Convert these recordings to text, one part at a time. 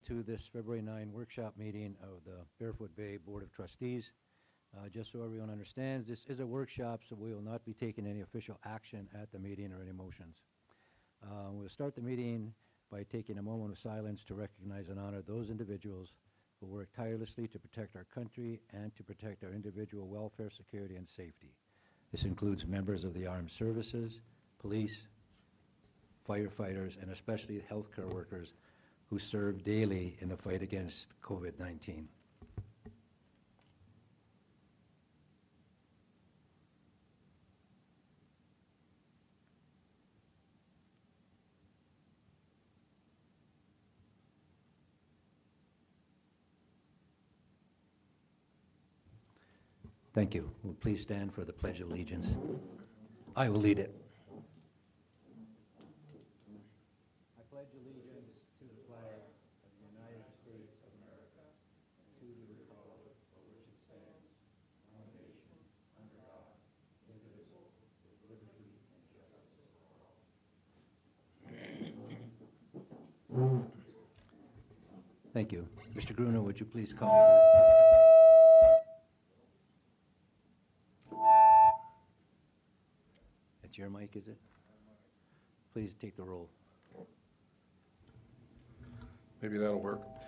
to this February 9 workshop meeting of the Barefoot Bay Board of Trustees. Just so everyone understands, this is a workshop, so we will not be taking any official action at the meeting or any motions. We'll start the meeting by taking a moment of silence to recognize and honor those individuals who work tirelessly to protect our country and to protect our individual welfare, security, and safety. This includes members of the armed services, police, firefighters, and especially healthcare workers who serve daily in the fight against COVID-19. Thank you. Will please stand for the Pledge of Allegiance. I will lead it. I pledge allegiance to the flag of the United States of America and to the republic for which it stands, one nation, under God, indivisible, with liberty and justice for all. Thank you. Mr. Gruner, would you please call the roll? Your mic, is it? Please take the roll. Maybe that'll work. Mr.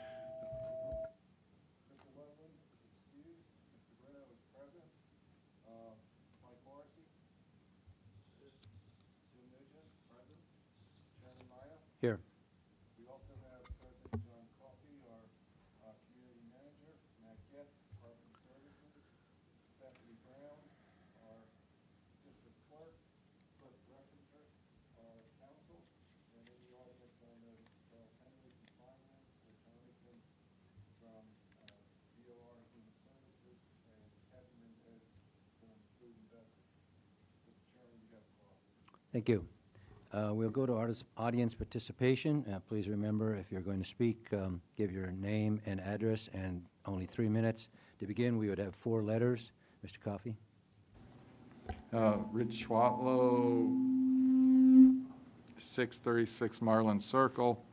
Levin is excused. Mr. Bruno is present. Mike Morrissey. Jim Nugent, present. Shannon Maya. Here. We also have President John Coffey, our community manager. Matt Gett, Department of Services. Stephanie Brown, our district clerk. Cliff Messenger, our counsel, and in the audience I noticed Charles Henry from Finance, Rich Arlington from DOR Human Services, and Kevin Mendez from Food and Beverage. Mr. Chairman, you have the call. Thank you. We'll go to audience participation. Please remember, if you're going to speak, give your name and address and only 3 minutes. To begin, we would have 4 letters. Mr. Coffey. Rich Schwatlow, 636 Marlin Circle.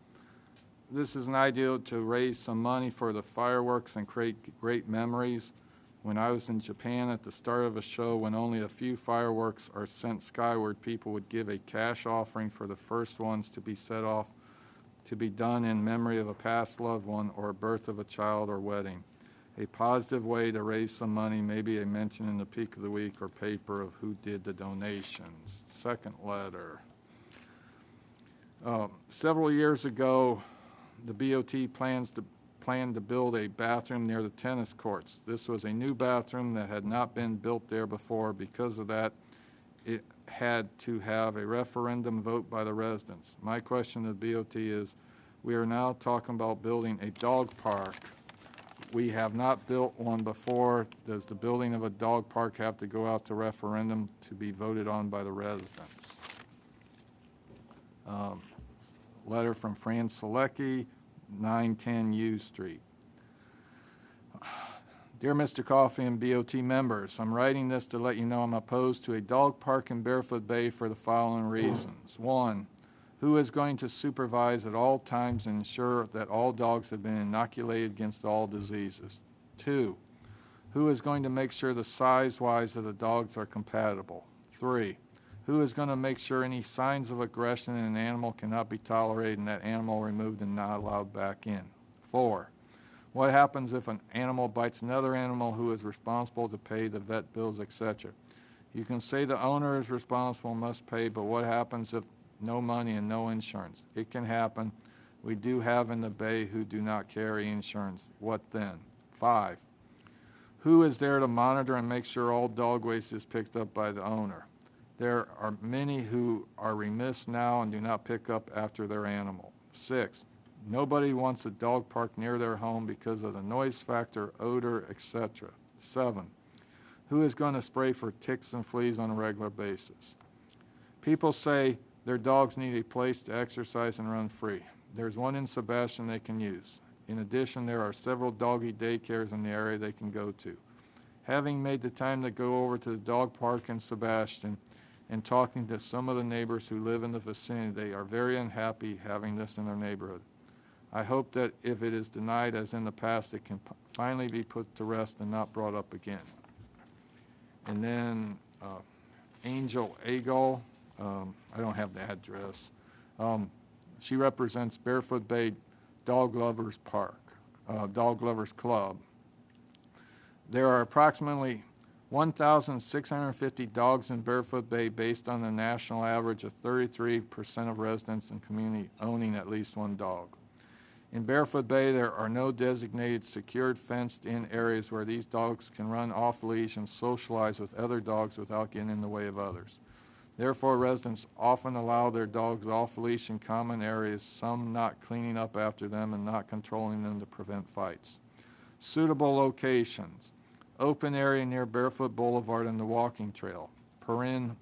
This is an idea to raise some money for the fireworks and create great memories. When I was in Japan at the start of a show, when only a few fireworks are sent skyward, people would give a cash offering for the first ones to be set off, to be done in memory of a past loved one or a birth of a child or wedding. A positive way to raise some money, maybe a mention in the Peak of the Week or paper of who did the donations. Second letter. Several years ago, the BOT planned to build a bathroom near the tennis courts. This was a new bathroom that had not been built there before. Because of that, it had to have a referendum vote by the residents. My question to the BOT is, we are now talking about building a dog park. We have not built one before. Does the building of a dog park have to go out to referendum to be voted on by the residents? Letter from Fran Selecki, 910 U Street. Dear Mr. Coffey and BOT members, I'm writing this to let you know I'm opposed to a dog park in Barefoot Bay for the following reasons. 1, who is going to supervise at all times and ensure that all dogs have been inoculated against all diseases? 2, who is going to make sure the size-wise of the dogs are compatible? 3, who is going to make sure any signs of aggression in an animal cannot be tolerated and that animal removed and not allowed back in? 4, what happens if an animal bites another animal, who is responsible to pay the vet bills, etc.? You can say the owner is responsible and must pay, but what happens if no money and no insurance? It can happen. We do have in the Bay who do not carry insurance. What then? 5, who is there to monitor and make sure all dog waste is picked up by the owner? There are many who are remiss now and do not pick up after their animal. 6, nobody wants a dog park near their home because of the noise factor, odor, etc. 7, who is going to spray for ticks and fleas on a regular basis? People say their dogs need a place to exercise and run free. There's one in Sebastian they can use. In addition, there are several doggy daycares in the area they can go to. Having made the time to go over to the dog park in Sebastian and talking to some of the neighbors who live in the vicinity, they are very unhappy having this in their neighborhood. I hope that if it is denied as in the past, it can finally be put to rest and not brought up again. And then Angel Agol, I don't have the address. She represents Barefoot Bay Dog Lovers Dog Lovers Club. There are approximately 1,650 dogs in Barefoot Bay based on the national average of 33% of residents in community owning at least one dog. In Barefoot Bay, there are no designated secured fenced-in areas where these dogs can run off-leash and socialize with other dogs without getting in the way of others. Therefore, residents often allow their dogs off-leash in common areas, some not cleaning up after them and not controlling them to prevent fights. Suitable locations: open area near Barefoot Boulevard and the walking trail.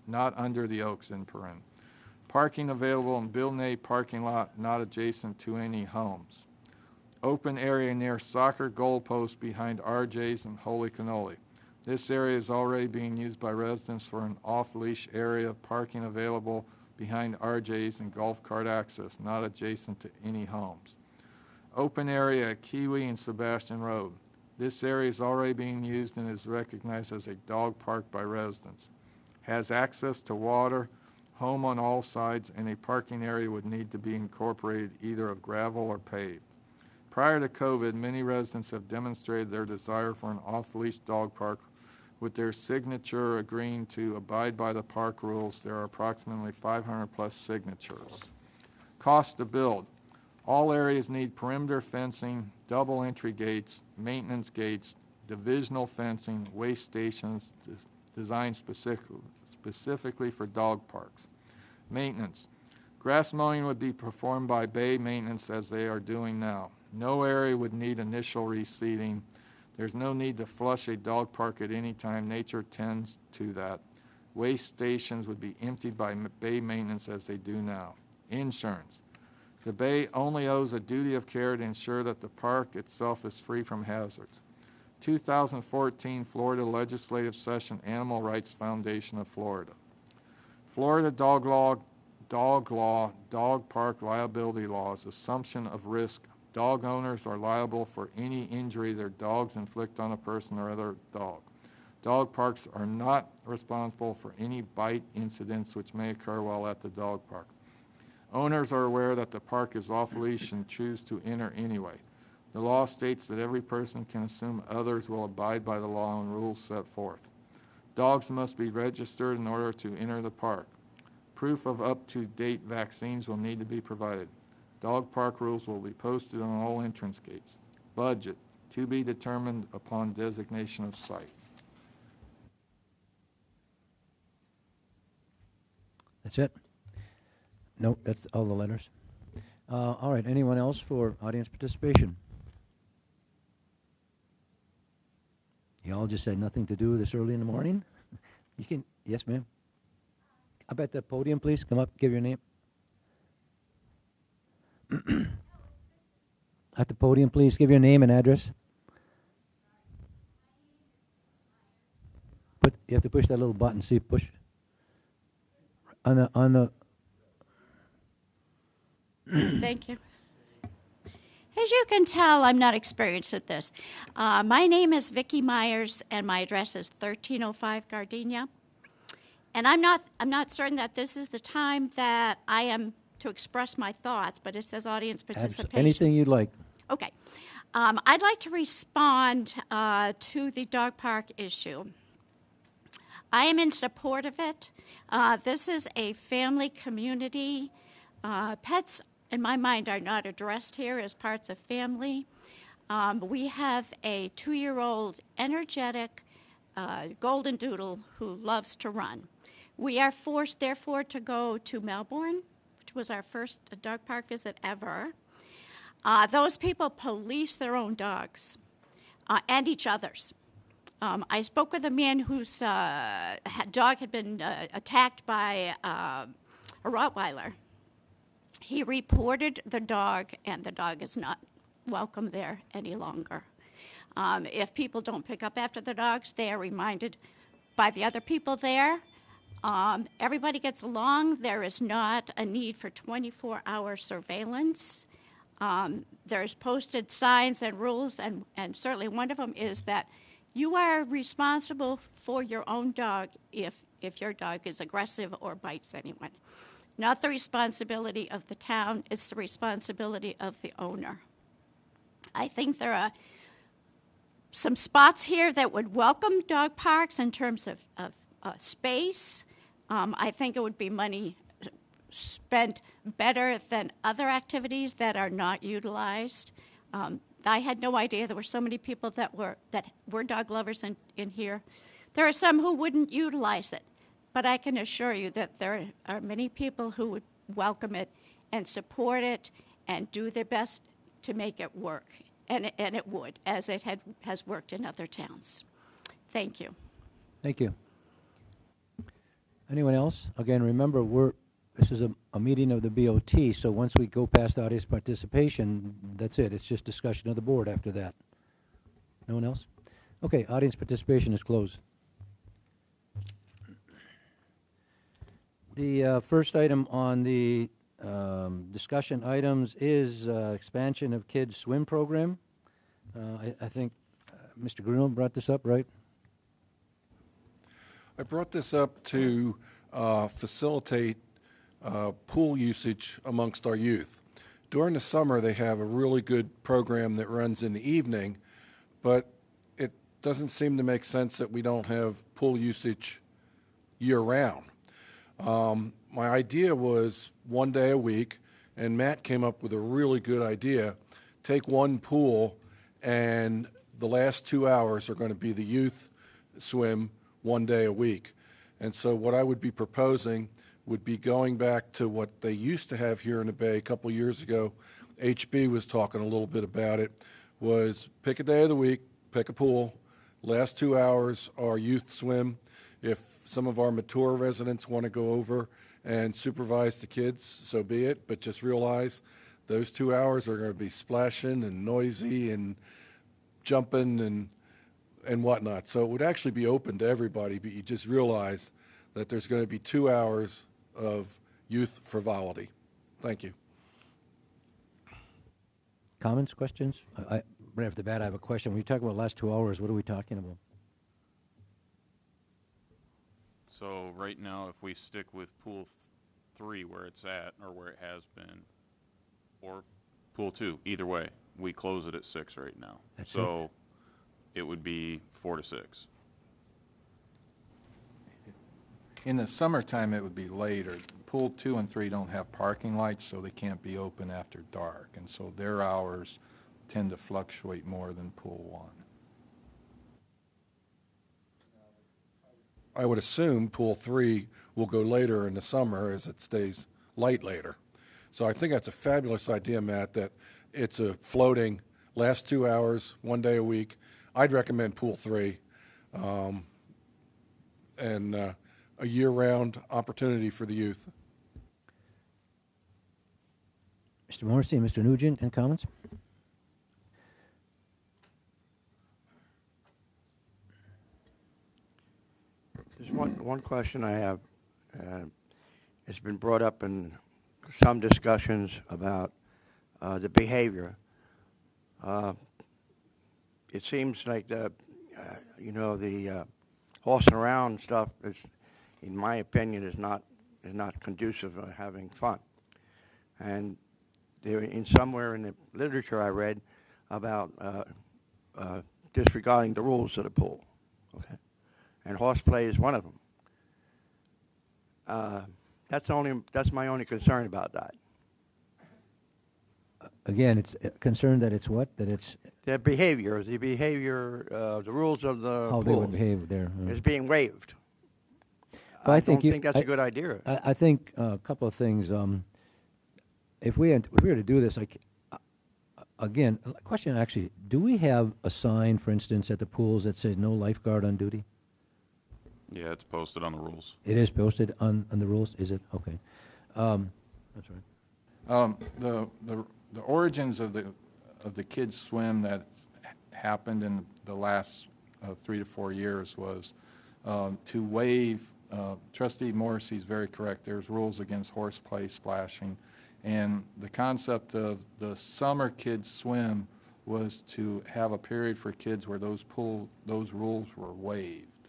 Not under the oaks in Perrin. Parking available in Bill Nate parking lot, not adjacent to any homes. Open area near soccer goalpost behind RJ's and Holy Cannoli. This area is already being used by residents for an off-leash area. Parking available behind RJ's and golf cart access, not adjacent to any homes. Open area at Kiwi and Sebastian Road. This area is already being used and is recognized as a dog park by residents. Has access to water, home on all sides, and a parking area would need to be incorporated either of gravel or paved. Prior to COVID, many residents have demonstrated their desire for an off-leash dog park with their signature agreeing to abide by the park rules. There are approximately 500 plus signatures. Cost to build. All areas need perimeter fencing, double entry gates, maintenance gates, divisional fencing, waste stations designed specifically for dog parks. Maintenance. Grass mowing would be performed by Bay Maintenance as they are doing now. No area would need initial reseeding. There's no need to flush a dog park at any time. Nature tends to that. Waste stations would be emptied by Bay Maintenance as they do now. Insurance. The Bay only owes a duty of care to ensure that the park itself is free from hazards. 2014 Florida Legislative Session Animal Rights Foundation of Florida. Florida dog park liability laws, assumption of risk. Dog owners are liable for any injury their dogs inflict on a person or other dog. Dog parks are not responsible for any bite incidents which may occur while at the dog park. Owners are aware that the park is off-leash and choose to enter anyway. The law states that every person can assume others will abide by the law and rules set forth. Dogs must be registered in order to enter the park. Proof of up-to-date vaccines will need to be provided. Dog park rules will be posted on all entrance gates. Budget, to be determined upon designation of site. That's it? Nope, that's all the letters. All right, anyone else for audience participation? Y'all just had nothing to do this early in the morning? You can, yes, ma'am. Up at the podium, please. Come up, give your name. At the podium, please, give your name and address. You have to push that little button. See, push. On the. Thank you. As you can tell, I'm not experienced at this. My name is Vicki Myers, and my address is 1305 Gardenia. And I'm not certain that this is the time that I am to express my thoughts, but it says audience participation. Anything you'd like. Okay. I'd like to respond to the dog park issue. I am in support of it. This is a family community. Pets, in my mind, are not addressed here as parts of family. We have a 2-year-old energetic golden doodle who loves to run. We are forced, therefore, to go to Melbourne, which was our first dog park visit ever. Those people police their own dogs and each other's. I spoke with a man whose dog had been attacked by a Rottweiler. He reported the dog, and the dog is not welcome there any longer. If people don't pick up after the dogs, they are reminded by the other people there. Everybody gets along. There is not a need for 24-hour surveillance. There's posted signs and rules, and certainly one of them is that you are responsible for your own dog if your dog is aggressive or bites anyone. Not the responsibility of the town, it's the responsibility of the owner. I think there are some spots here that would welcome dog parks in terms of space. I think it would be money spent better than other activities that are not utilized. I had no idea there were so many people that were dog lovers in here. There are some who wouldn't utilize it, but I can assure you that there are many people who would welcome it and support it and do their best to make it work. And it would, as it has worked in other towns. Thank you. Thank you. Anyone else? Again, remember, this is a meeting of the BOT, so once we go past audience participation, that's it. It's just discussion of the board after that. No one else? Okay, audience participation is closed. The first item on the discussion items is expansion of kids' swim program. I think Mr. Grunow brought this up, right? I brought this up to facilitate pool usage amongst our youth. During the summer, they have a really good program that runs in the evening, but it doesn't seem to make sense that we don't have pool usage year-round. My idea was 1 day a week, and Matt came up with a really good idea. Take one pool, and the last 2 hours are going to be the youth swim 1 day a week. And so what I would be proposing would be going back to what they used to have here in the Bay a couple years ago. HB was talking a little bit about it, was pick a day of the week, pick a pool, last 2 hours are youth swim. If some of our mature residents want to go over and supervise the kids, so be it, but just realize those 2 hours are going to be splashing and noisy and jumping and whatnot. So it would actually be open to everybody, but you just realize that there's going to be 2 hours of youth frivolity. Thank you. Comments, questions? Right off the bat, I have a question. When you talk about last 2 hours, what are we talking about? So right now, if we stick with pool 3 where it's at, or where it has been, or pool 2, either way, we close it at 6 right now. That's so it would be 4 to 6. In the summertime, it would be later. Pool 2 and 3 don't have parking lights, so they can't be open after dark, and so their hours tend to fluctuate more than pool 1. I would assume pool 3 will go later in the summer as it stays light later. So I think that's a fabulous idea, Matt, that it's a floating last 2 hours, 1 day a week. I'd recommend pool 3 and a year-round opportunity for the youth. Mr. Morrissey and Mr. Nugent, any comments? There's one question I have. It's been brought up in some discussions about the behavior. It seems like the horsing around stuff is, in my opinion, is not conducive of having fun. And there, somewhere in the literature I read about disregarding the rules of the pool. Okay. And horseplay is one of them. That's my only concern about that. Again, it's concerned that it's what? That it's The behavior, the rules of the how they pool would behave there. is being waived. Well, I don't think that's a good idea. I think a couple of things. If we were to do this, again, a question actually, do we have a sign, for instance, at the pools that says no lifeguard on duty? Yeah, it's posted on the rules. It is posted on the rules, is it? Okay. That's right. The origins of the kids' swim that happened in the last 3 to 4 years was to waive. Trustee Morrissey is very correct. There's rules against horseplay, splashing, And the concept of the summer kids swim was to have a period for kids where those rules were waived.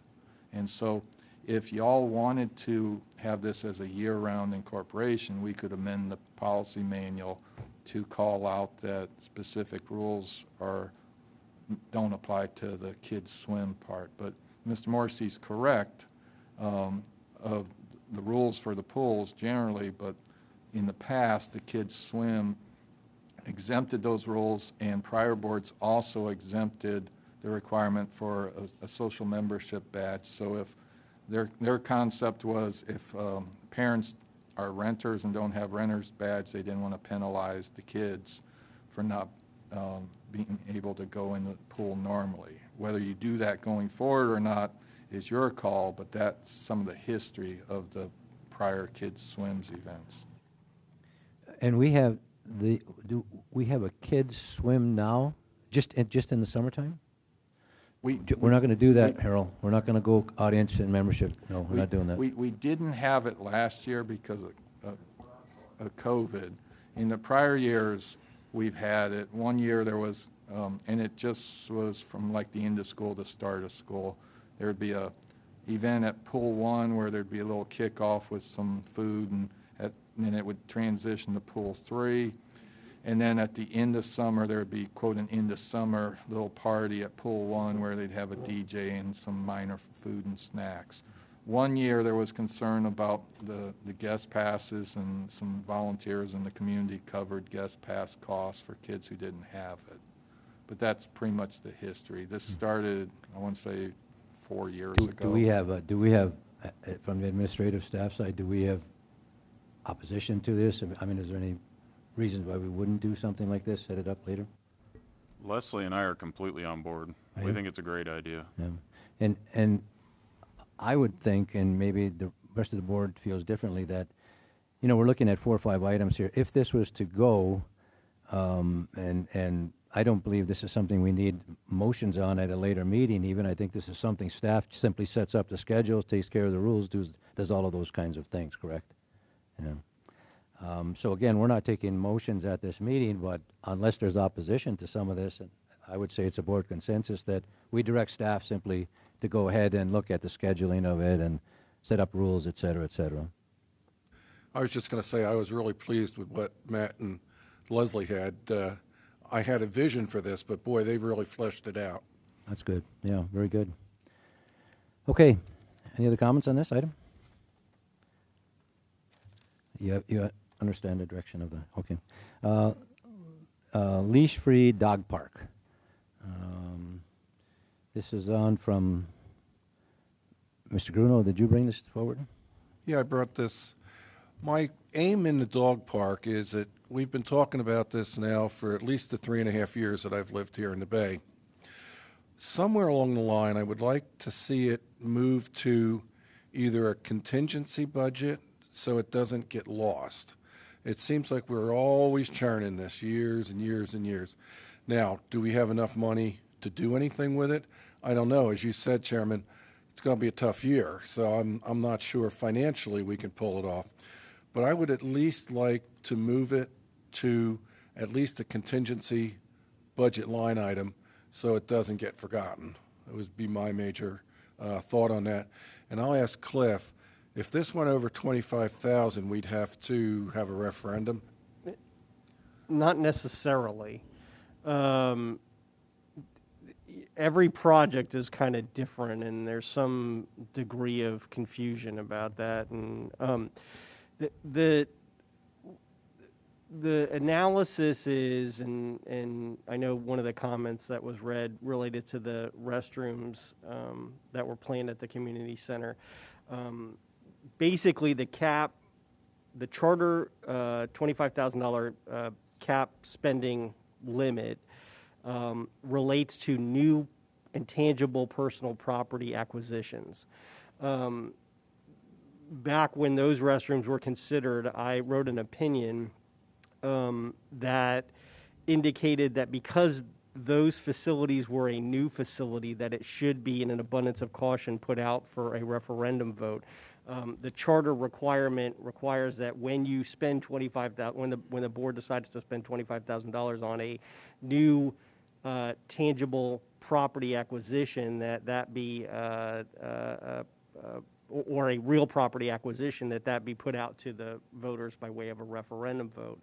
And so if y'all wanted to have this as a year-round incorporation, we could amend the policy manual to call out that specific rules don't apply to the kids swim part. But Mr. Morrissey's correct of the rules for the pools generally, but in the past, the kids swim exempted those rules, and prior boards also exempted the requirement for a social membership badge. So if their concept was if parents are renters and don't have renter's badge, they didn't want to penalize the kids for not being able to go in the pool normally. Whether you do that going forward or not is your call, but that's some of the history of the prior kids swims events. And we have do we have a kids swim now, just in the summertime? We're not going to do that, Harold. We're not going to go audience and membership. No, we're not doing that. We didn't have it last year because of COVID. In the prior years, we've had it. One year there was, and it just was from like the end of school to start of school. There'd be a event at Pool 1 where there'd be a little kickoff with some food, and then it would transition to Pool 3. And then at the end of summer, there would be, quote, an end of summer little party at Pool 1 where they'd have a DJ and some minor food and snacks. One year there was concern about the guest passes, and some volunteers in the community covered guest pass costs for kids who didn't have it. But that's pretty much the history. This started, I want to say, 4 years ago. Do we have, from the administrative staff side, do we have opposition to this? I mean, is there any reasons why we wouldn't do something like this, set it up later? Leslie and I are completely on board. Are We you? think it's a great idea. Yeah. And I would think, and maybe the rest of the board feels differently, that, we're looking at 4 or 5 items here. If this was to go, and I don't believe this is something we need motions on at a later meeting even. I think this is something staff simply sets up the schedules, takes care of the rules, does all of those kinds of things, correct? Yeah. So again, we're not taking motions at this meeting, but unless there's opposition to some of this, I would say it's a board consensus that we direct staff simply to go ahead and look at the scheduling of it and set up rules, et cetera, et cetera. I was just going to say, I was really pleased with what Matt and Leslie had. I had a vision for this, but boy, they've really fleshed it out. That's good. Yeah, very good. Okay. Any other comments on this item? You understand the direction of the, okay. Leash-free dog park. This is on from Mr. Gruno. Did you bring this forward? Yeah, I brought this. My aim in the dog park is that we've been talking about this now for at least the 3.5 years that I've lived here in the Bay. Somewhere along the line, I would like to see it move to either a contingency budget so it doesn't get lost. It seems like we're always churning this years and years and years. Now, do we have enough money to do anything with it? I don't know. As you said, Chairman, it's going to be a tough year, so I'm not sure financially we can pull it off. But I would at least like to move it to at least a contingency budget line item so it doesn't get forgotten. That would be my major thought on that. And I'll ask Cliff, if this went over 25,000, we'd have to have a referendum? Not necessarily. Every project is kind of different, and there's some degree of confusion about that. And the analysis is, and I know one of the comments that was read related to the restrooms that were planned at the community center. Basically, the charter $25,000 cap spending limit relates to new and tangible personal property acquisitions. Back when those restrooms were considered, I wrote an opinion that indicated that because those facilities were a new facility, that it should be, in an abundance of caution, put out for a referendum vote. The charter requirement requires that when you spend when the board decides to spend $25,000 on a new tangible property acquisition, that be or a real property acquisition, that be put out to the voters by way of a referendum vote.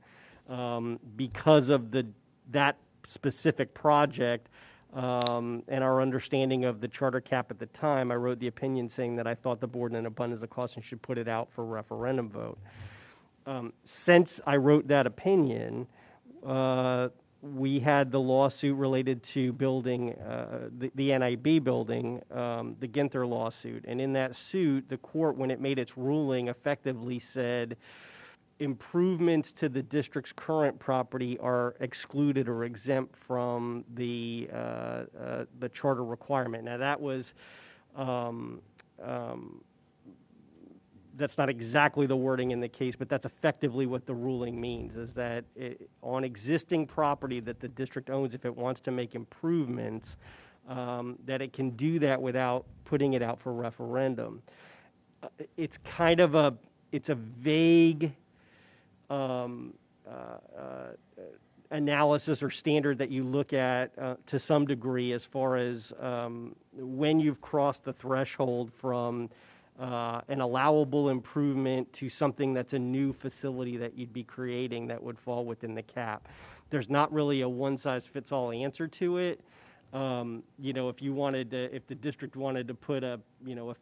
Because of that specific project, and our understanding of the charter cap at the time, I wrote the opinion saying that I thought the board in an abundance of caution should put it out for a referendum vote. Since I wrote that opinion, we had the lawsuit related to building, the NIB building, the Ginther lawsuit. And in that suit, the court, when it made its ruling, effectively said improvements to the district's current property are excluded or exempt from the charter requirement. Now, that was that's not exactly the wording in the case, but that's effectively what the ruling means, is that on existing property that the district owns, if it wants to make improvements, that it can do that without putting it out for referendum. It's kind of it's a vague analysis or standard that you look at to some degree as far as when you've crossed the threshold from an allowable improvement to something that's a new facility that you'd be creating that would fall within the cap. There's not really a one-size-fits-all answer to it. If if the district wanted to put a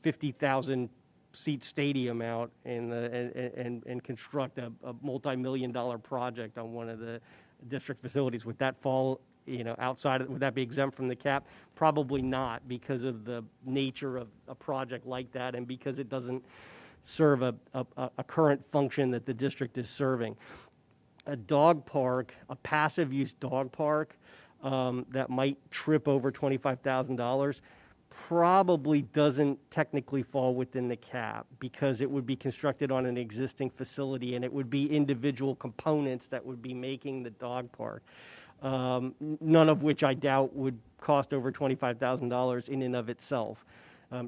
50,000 seat stadium out and construct a multi-million-dollar project on one of the district facilities, would that fall would that be exempt from the cap? Probably not, because of the nature of a project like that and because it doesn't serve a current function that the district is serving. A dog park, a passive use dog park that might trip over $25,000 probably doesn't technically fall within the cap, because it would be constructed on an existing facility and it would be individual components that would be making the dog park. None of which I doubt would cost over $25,000 in and of itself.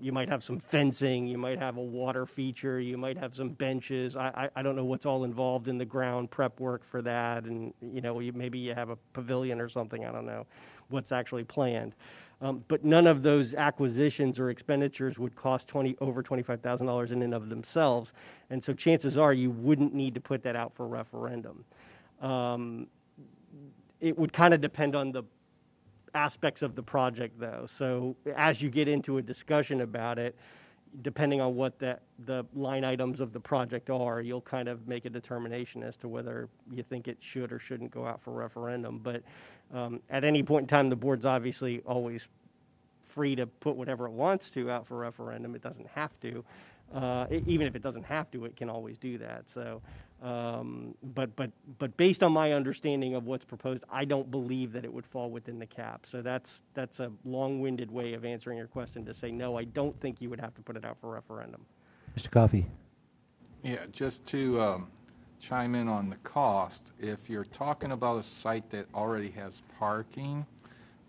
You might have some fencing, you might have a water feature, you might have some benches. I don't know what's all involved in the ground prep work for that, and maybe you have a pavilion or something. I don't know what's actually planned. But none of those acquisitions or expenditures would cost over $25,000 in and of themselves, and so chances are you wouldn't need to put that out for referendum. It would kind of depend on the aspects of the project, though. So as you get into a discussion about it, depending on what the line items of the project are, you'll kind of make a determination as to whether you think it should or shouldn't go out for referendum. But at any point in time, the board's obviously always free to put whatever it wants to out for referendum. It doesn't have to. Even if it doesn't have to, it can always do that. So, but based on my understanding of what's proposed, I don't believe that it would fall within the cap. So that's a long-winded way of answering your question to say, no, I don't think you would have to put it out for referendum. Mr. Coffey? Yeah, just to chime in on the cost, if you're talking about a site that already has parking,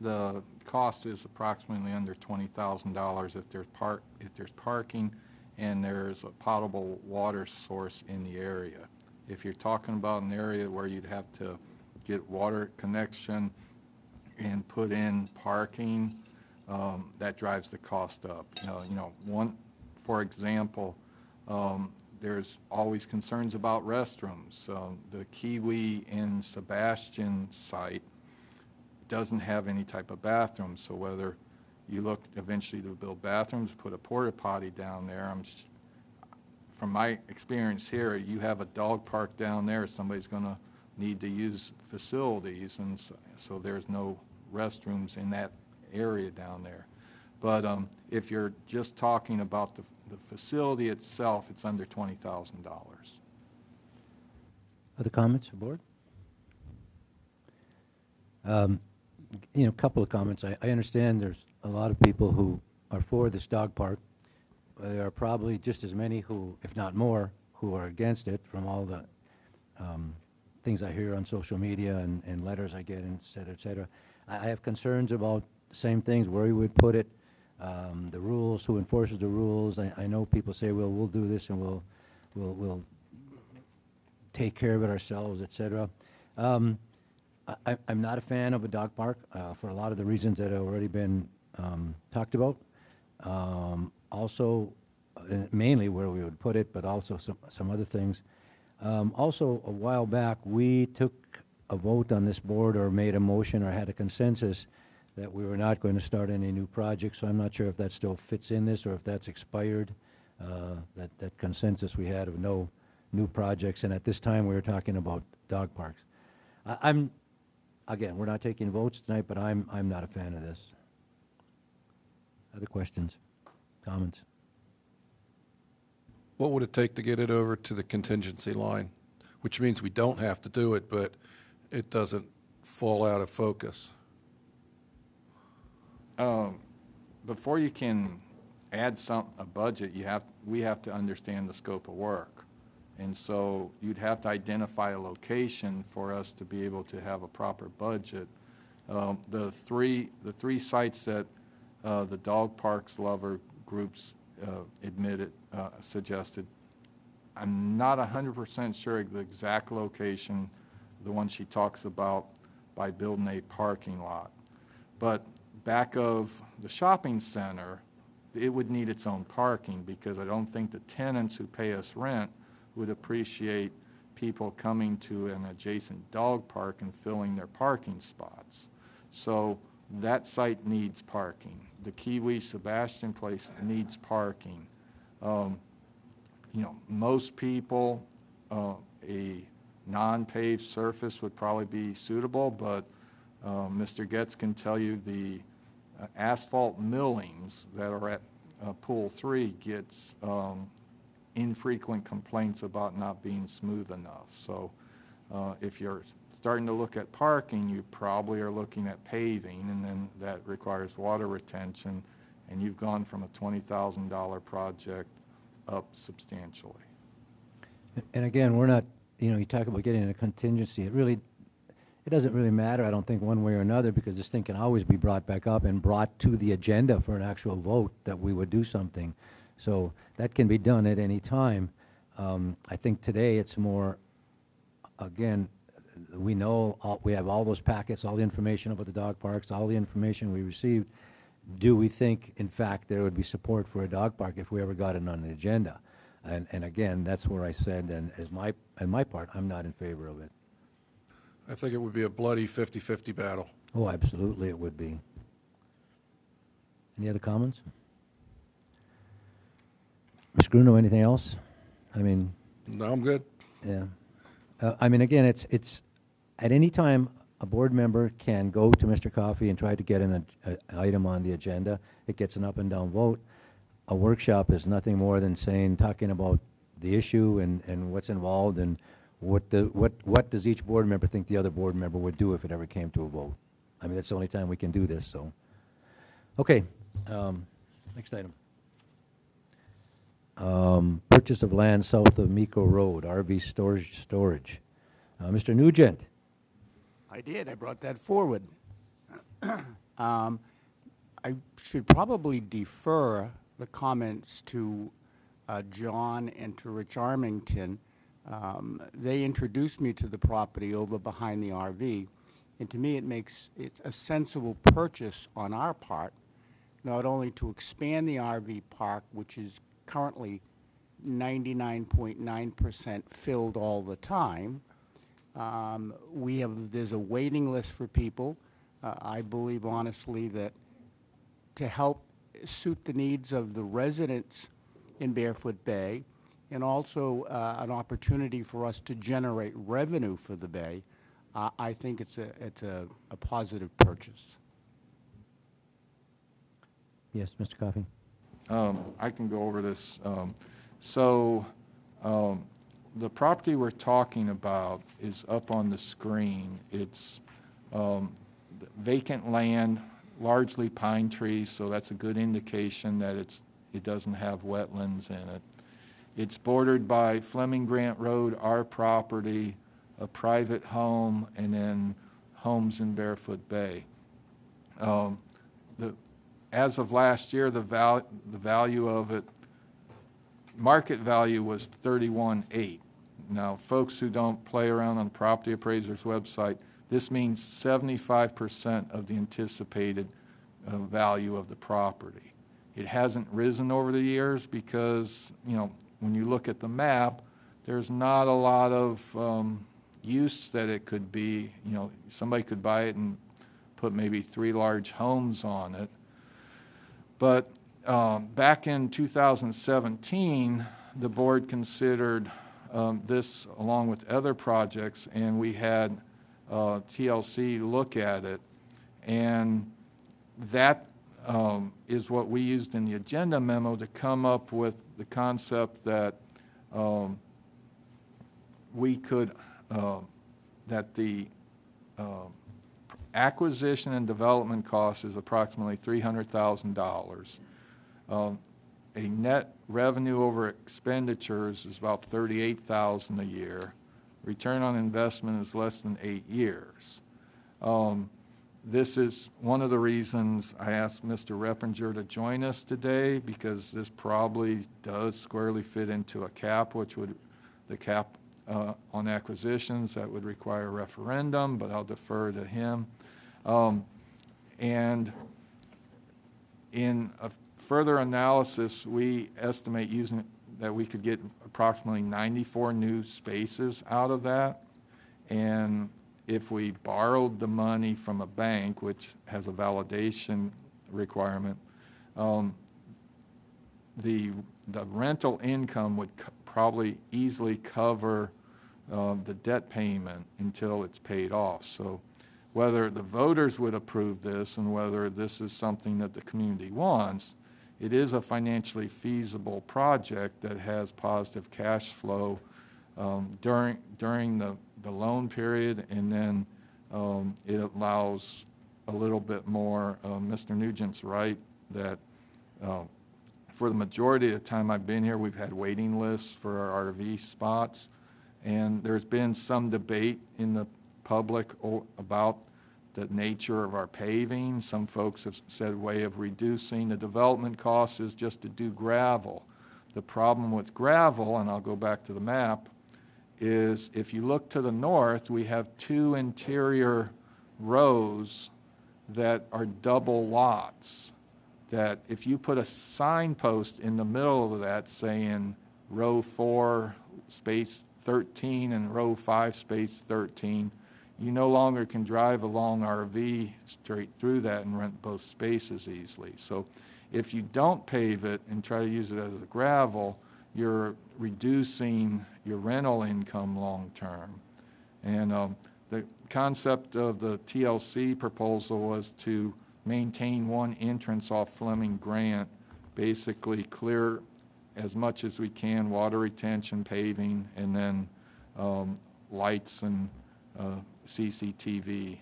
the cost is approximately under $20,000 if there's parking and there's a potable water source in the area. If you're talking about an area where you'd have to get water connection and put in parking, that drives the cost up. For example, there's always concerns about restrooms. The Kiwi in Sebastian site doesn't have any type of bathroom, so whether you look eventually to build bathrooms, put a porta potty down there, from my experience here, you have a dog park down there, somebody's going to need to use facilities, and so there's no restrooms in that area down there. But if you're just talking about the facility itself, it's under $20,000. Other comments, board? A couple of comments. I understand there's a lot of people who are for this dog park. There are probably just as many who, if not more, who are against it from all the things I hear on social media and letters I get, et cetera, et cetera. I have concerns about the same things, where we would put it, the rules, who enforces the rules. I know people say, well, we'll do this and we'll take care of it ourselves, et cetera. I'm not a fan of a dog park for a lot of the reasons that have already been talked about. Also, mainly where we would put it, but also some other things. Also, a while back, we took a vote on this board or made a motion or had a consensus that we were not going to start any new projects, so I'm not sure if that still fits in this or if that's expired, that consensus we had of no new projects, and at this time, we were talking about dog parks. Again, we're not taking votes tonight, but I'm not a fan of this. Other questions, comments? What would it take to get it over to the contingency line? Which means we don't have to do it, but it doesn't fall out of focus. Before you can add a budget, we have to understand the scope of work. And so you'd have to identify a location for us to be able to have a proper budget. The three sites that the dog parks lover groups suggested, I'm not 100% sure the exact location, the one she talks about by building a parking lot. But back of the shopping center, it would need its own parking because I don't think the tenants who pay us rent would appreciate people coming to an adjacent dog park and filling their parking spots. So that site needs parking. The Kiwi Sebastian place needs parking. Most people, a non-paved surface would probably be suitable, but Mr. Getz can tell you the asphalt millings that are at Pool 3 gets infrequent complaints about not being smooth enough. So if you're starting to look at parking, you probably are looking at paving, and then that requires water retention, and you've gone from a $20,000 project up substantially. And again, we're not, you talk about getting a contingency. It doesn't really matter, I don't think, one way or another, because this thing can always be brought back up and brought to the agenda for an actual vote that we would do something. So that can be done at any time. I think today it's more, again, we know, we have all those packets, all the information about the dog parks, all the information we received. Do we think, in fact, there would be support for a dog park if we ever got it on the agenda? And again, that's where I said, and on my part, I'm not in favor of it. I think it would be a bloody 50-50 battle. Oh, absolutely it would be. Any other comments? Ms. Gruno, anything else? I mean, No, I'm good. yeah. Again, it's, at any time, a board member can go to Mr. Coffey and try to get an item on the agenda. It gets an up and down vote. A workshop is nothing more than talking about the issue and what's involved and what does each board member think the other board member would do if it ever came to a vote. That's the only time we can do this, so. Okay, next item. Purchase of land south of Miko Road, RV storage. Mr. Nugent. I did. I brought that forward. I should probably defer the comments to John and to Rich Armington. They introduced me to the property over behind the RV, and to me it's a sensible purchase on our part, not only to expand the RV park, which is currently 99.9% filled all the time. There's a waiting list for people. I believe honestly that to help suit the needs of the residents in Barefoot Bay, and also an opportunity for us to generate revenue for the Bay, I think it's a positive purchase. Yes, Mr. Coffey. I can go over this. The property we're talking about is up on the screen. It's vacant land, largely pine trees, so that's a good indication that it doesn't have wetlands in it. It's bordered by Fleming Grant Road, our property, a private home, and then homes in Barefoot Bay. as of last year, the value of it, market value was 31.8. Now, folks who don't play around on the property appraiser's website, this means 75% of the anticipated value of the property. It hasn't risen over the years because, you know, when you look at the map, there's not a lot of use that it could be. You know, somebody could buy it and put maybe 3 large homes on it. But back in 2017, the board considered this along with other projects, and we had TLC look at it. And that is what we used in the agenda memo to come up with the concept that we could, that the acquisition and development cost is approximately $300,000. A net revenue over expenditures is about $38,000 a year. Return on investment is less than 8 years. This is one of the reasons I asked Mr. Reppinger to join us today, because this probably does squarely fit into a cap, which would, the cap on acquisitions, that would require a referendum, but I'll defer to him. And in a further analysis, we estimate using that we could get approximately 94 new spaces out of that. And if we borrowed the money from a bank, which has a validation requirement, the rental income would probably easily cover the debt payment until it's paid off. So whether the voters would approve this and whether this is something that the community wants, it is a financially feasible project that has positive cash flow during the loan period, and then it allows a little bit more. Mr. Nugent's right that for the majority of the time I've been here, we've had waiting lists for our RV spots, and there's been some debate in the public about the nature of our paving. Some folks have said way of reducing the development costs is just to do gravel. The problem with gravel, and I'll go back to the map, is if you look to the north, we have 2 interior rows that are double lots, that if you put a signpost in the middle of that saying row 4 space 13 and row 5 space 13, you no longer can drive a long RV straight through that and rent both spaces easily. So if you don't pave it and try to use it as a gravel, you're reducing your rental income long term. And the concept of the TLC proposal was to maintain one entrance off Fleming Grant, basically clear as much as we can, water retention, paving, and then lights and CCTV.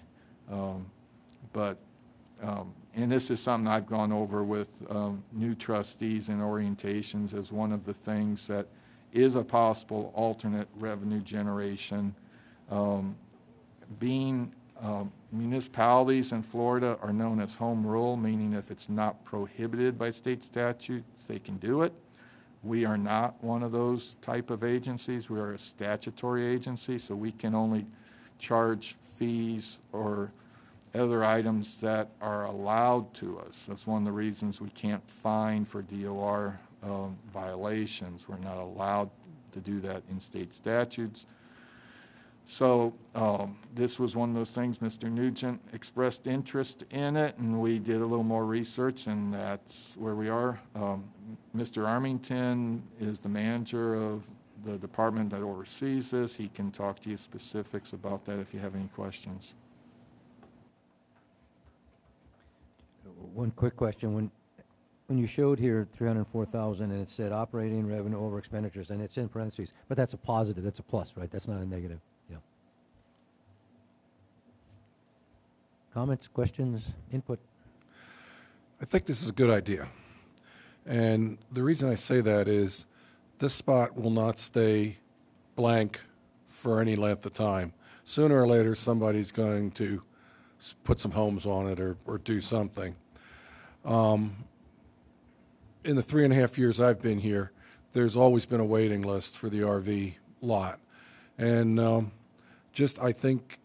And this is something I've gone over with new trustees and orientations as one of the things that is a possible alternate revenue generation. Municipalities in Florida are known as home rule, meaning if it's not prohibited by state statutes, they can do it. We are not one of those type of agencies. We are a statutory agency, so we can only charge fees or other items that are allowed to us. That's one of the reasons we can't fine for DOR violations. We're not allowed to do that in state statutes. So this was one of those things. Mr. Nugent expressed interest in it, and we did a little more research, and that's where we are. Mr. Armington is the manager of the department that oversees this. He can talk to you specifics about that if you have any questions. One quick question. When you showed here 304,000 and it said operating revenue over expenditures, and it's in parentheses, but that's a positive, that's a plus, right? That's not a negative. Yeah. Comments, questions, input? I think this is a good idea. And the reason I say that is this spot will not stay blank for any length of time. Sooner or later, somebody's going to put some homes on it or do something. In the 3.5 years I've been here, there's always been a waiting list for the RV lot. And I think,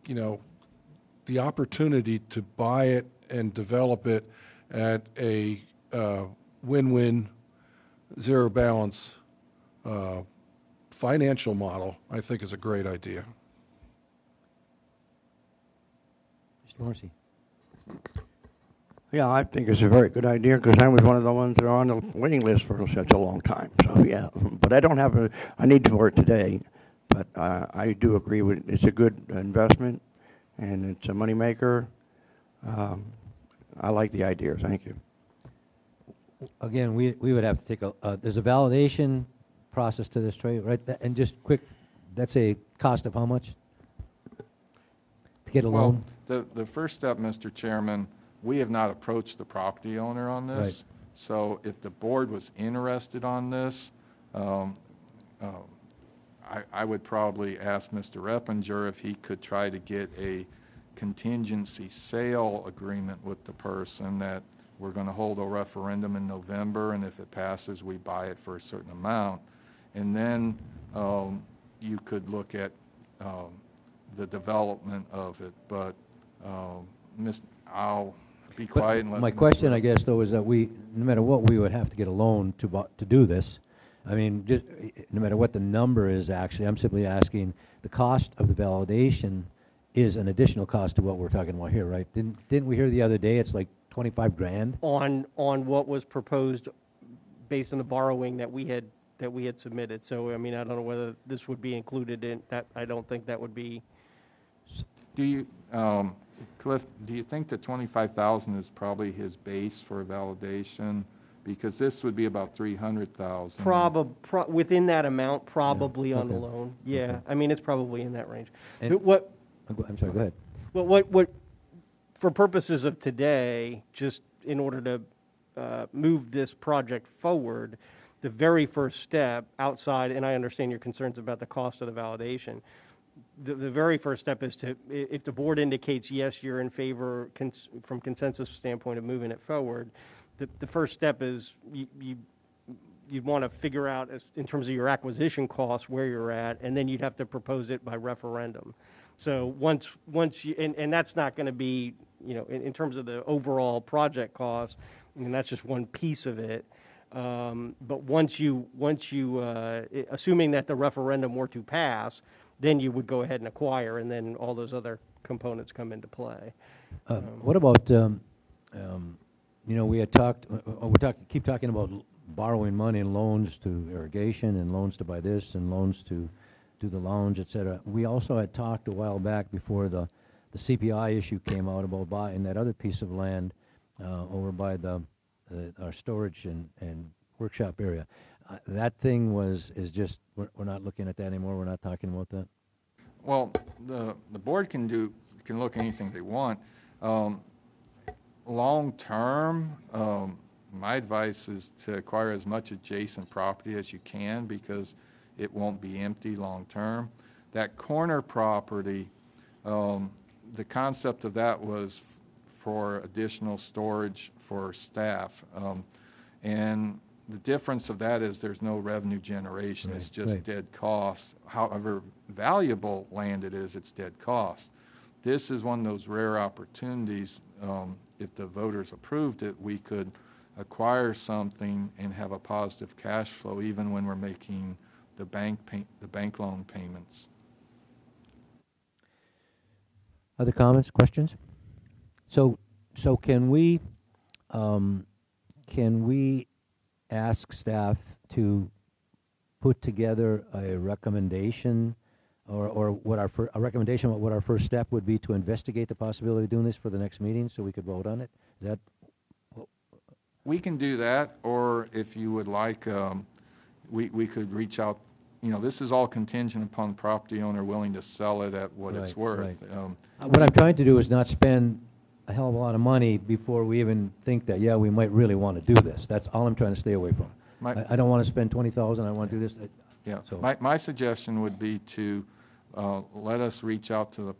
the opportunity to buy it and develop it at a win-win, zero balance financial model, I think is a great idea. Mr. Morrissey? Yeah, I think it's a very good idea because I was one of the ones that are on the waiting list for such a long time. So, yeah, but I don't have a need for it today. But I do agree with it's a good investment and it's a moneymaker. I like the idea. Thank you. Again, we would have to take there's a validation process to this trade, right? And just quick, that's a cost of how much? To get a loan? Well, the first step, Mr. Chairman, we have not approached the property owner on this. Right. So if the board was interested on this, I would probably ask Mr. Reppinger if he could try to get a contingency sale agreement with the person that we're going to hold a referendum in November, and if it passes, we buy it for a certain amount. And then you could look at the development of it. But I'll be But quiet and let my Mr. question, I guess, though, is that no matter what, we would have to get a loan to do this. I mean, no matter what the number is, actually, I'm simply asking, the cost of the validation is an additional cost to what we're talking about here, right? Didn't we hear the other day, it's like 25 grand? On what was proposed based on the borrowing that we had submitted. So, I mean, I don't know whether this would be included in that. I don't think that would be. Do you, Cliff, do you think that 25,000 is probably his base for validation? Because this would be about 300,000. Within that amount, probably on the okay. loan. Yeah, Okay. I mean, it's probably in that range. And- But what, I'm sorry, go ahead. well, what, for purposes of today, just in order to move this project forward, the very first step outside, and I understand your concerns about the cost of the validation, the very first step is to, if the board indicates, yes, you're in favor from consensus standpoint of moving it forward, the first step is you'd want to figure out, in terms of your acquisition costs, where you're at, and then you'd have to propose it by referendum. So once you, and that's not going to be, in terms of the overall project cost, I mean, that's just one piece of it. But once you, assuming that the referendum were to pass, then you would go ahead and acquire, and then all those other components come into play. What about, we had talked, keep talking about borrowing money and loans to irrigation and loans to buy this and loans to do the lounge, et cetera. We also had talked a while back before the CPI issue came out about buying that other piece of land over by our storage and workshop area. That thing is just, we're not looking at that anymore, we're not talking about that? Well, the board can look at anything they want. Long-term, my advice is to acquire as much adjacent property as you can because it won't be empty long-term. That corner property, the concept of that was for additional storage for staff. And the difference of that is there's no revenue generation. It's just right. dead cost. However valuable land it is, it's dead cost. This is one of those rare opportunities. If the voters approved it, we could acquire something and have a positive cash flow even when we're making the bank loan payments. Other comments, questions? So can we ask staff to put together a recommendation or what a recommendation what our first step would be to investigate the possibility of doing this for the next meeting so we could vote on it? Is that? We can do that, or if you would like, we could reach out. This is all contingent upon the property owner willing to sell it at what it's Right, worth. right. What I'm trying to do is not spend a hell of a lot of money before we even think that, yeah, we might really want to do this. That's all I'm trying to stay away from. I don't want to spend $20,000, I want to do this. Yeah, So- my suggestion would be to let us reach out to the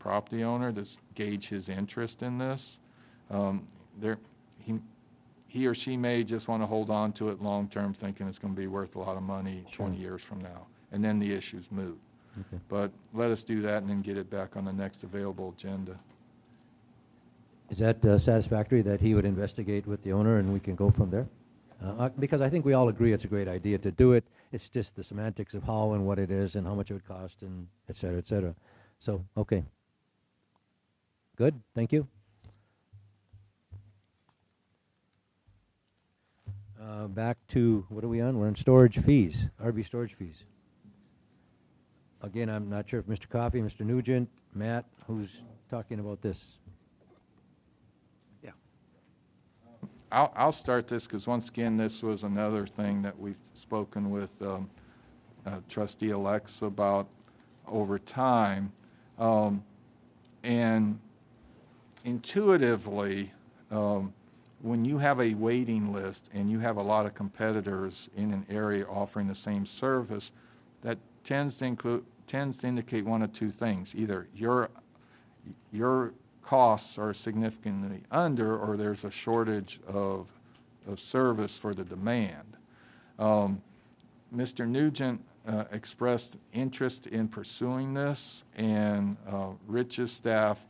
he or she may just want to hold on to it long-term, thinking it's going to be worth a lot of money 20 years from now, and then the issue's moot. Okay. But let us do that and then get it back on the next available agenda. Is that satisfactory, that he would investigate with the owner and we can go from there? Because I think we all agree it's a great idea to do it. It's just the semantics of how and what it is and how much it would cost and et cetera, et cetera. So, okay. Good, thank you. Back to, what are we on? We're on storage fees, RV storage fees. Again, I'm not sure if Mr. Coffey, Mr. Nugent, Matt, who's talking about this? I'll start this because once again, this was another thing that we've spoken with trustee elects about over time. And intuitively, when you have a waiting list and you have a lot of competitors in an area offering the same service, that tends to indicate one of two things. Either your costs are significantly under, or there's a shortage of service for the demand. Mr. Nugent expressed interest in pursuing this, and Rich's staff,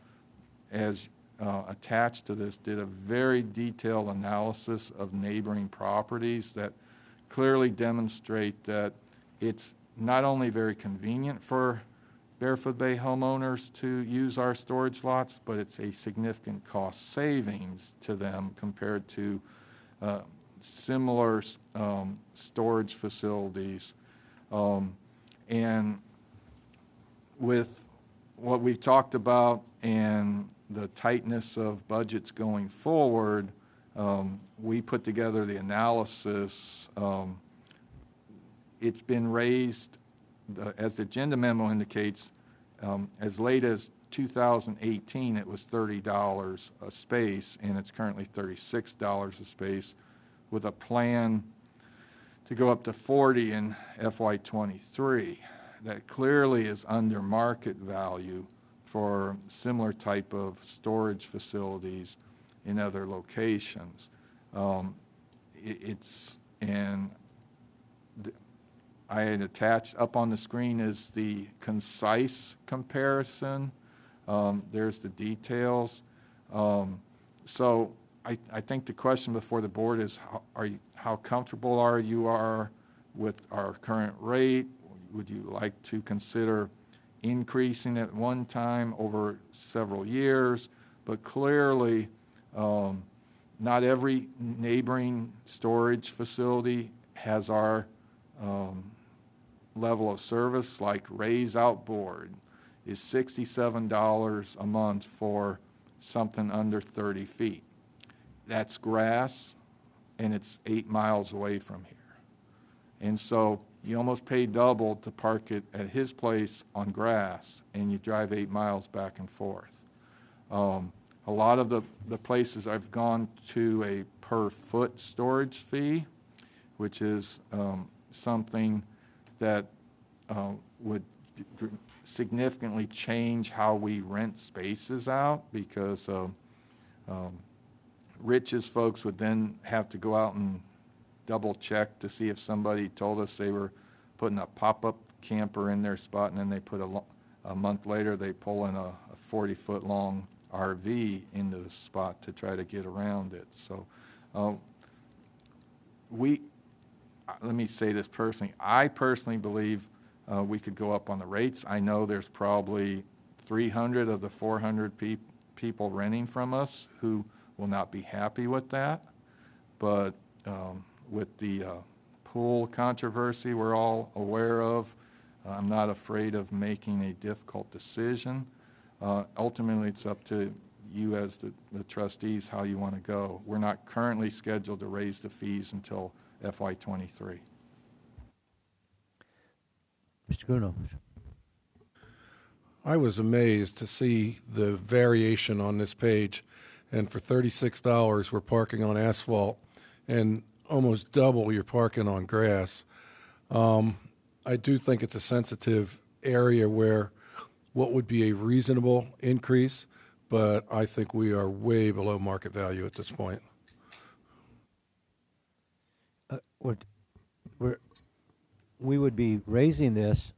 as attached to this, did a very detailed analysis of neighboring properties that clearly demonstrate that it's not only very convenient for Barefoot Bay homeowners to use our storage lots, but it's a significant cost savings to them compared to similar storage facilities. And with what we've talked about and the tightness of budgets going forward, we put together the analysis. It's been raised, as the agenda memo indicates, as late as 2018, it was $30 a space, and it's currently $36 a space, with a plan to go up to $40 in FY23. That clearly is under market value for similar type of storage facilities in other locations. I had attached up on the screen is the concise comparison. There's the details. So I think the question before the board is, how comfortable you are with our current rate? Would you like to consider increasing at one time over several years? But clearly, not every neighboring storage facility has our level of service. Like Ray's Outboard is $67 a month for something under 30 feet. That's grass, and it's 8 miles away from here. And so you almost pay double to park it at his place on grass, and you drive 8 miles back and forth. A lot of the places I've gone to a per foot storage fee, which is something that would significantly change how we rent spaces out, because Rich's folks would then have to go out and double check to see if somebody told us they were putting a pop-up camper in their spot, and then they put a month later they pull in a 40-foot long RV into the spot to try to get around it. So let me say this personally. I personally believe we could go up on the rates. I know there's probably 300 of the 400 people renting from us who will not be happy with that. But with the pool controversy we're all aware of, I'm not afraid of making a difficult decision. Ultimately, it's up to you as the trustees how you want to go. We're not currently scheduled to raise the fees until FY23. Mr. Gruno. I was amazed to see the variation on this page, and for $36 we're parking on asphalt, and almost double you're parking on grass. I do think it's a sensitive area where what would be a reasonable increase, but I think we are way below market value at this point. we're, we would be raising this,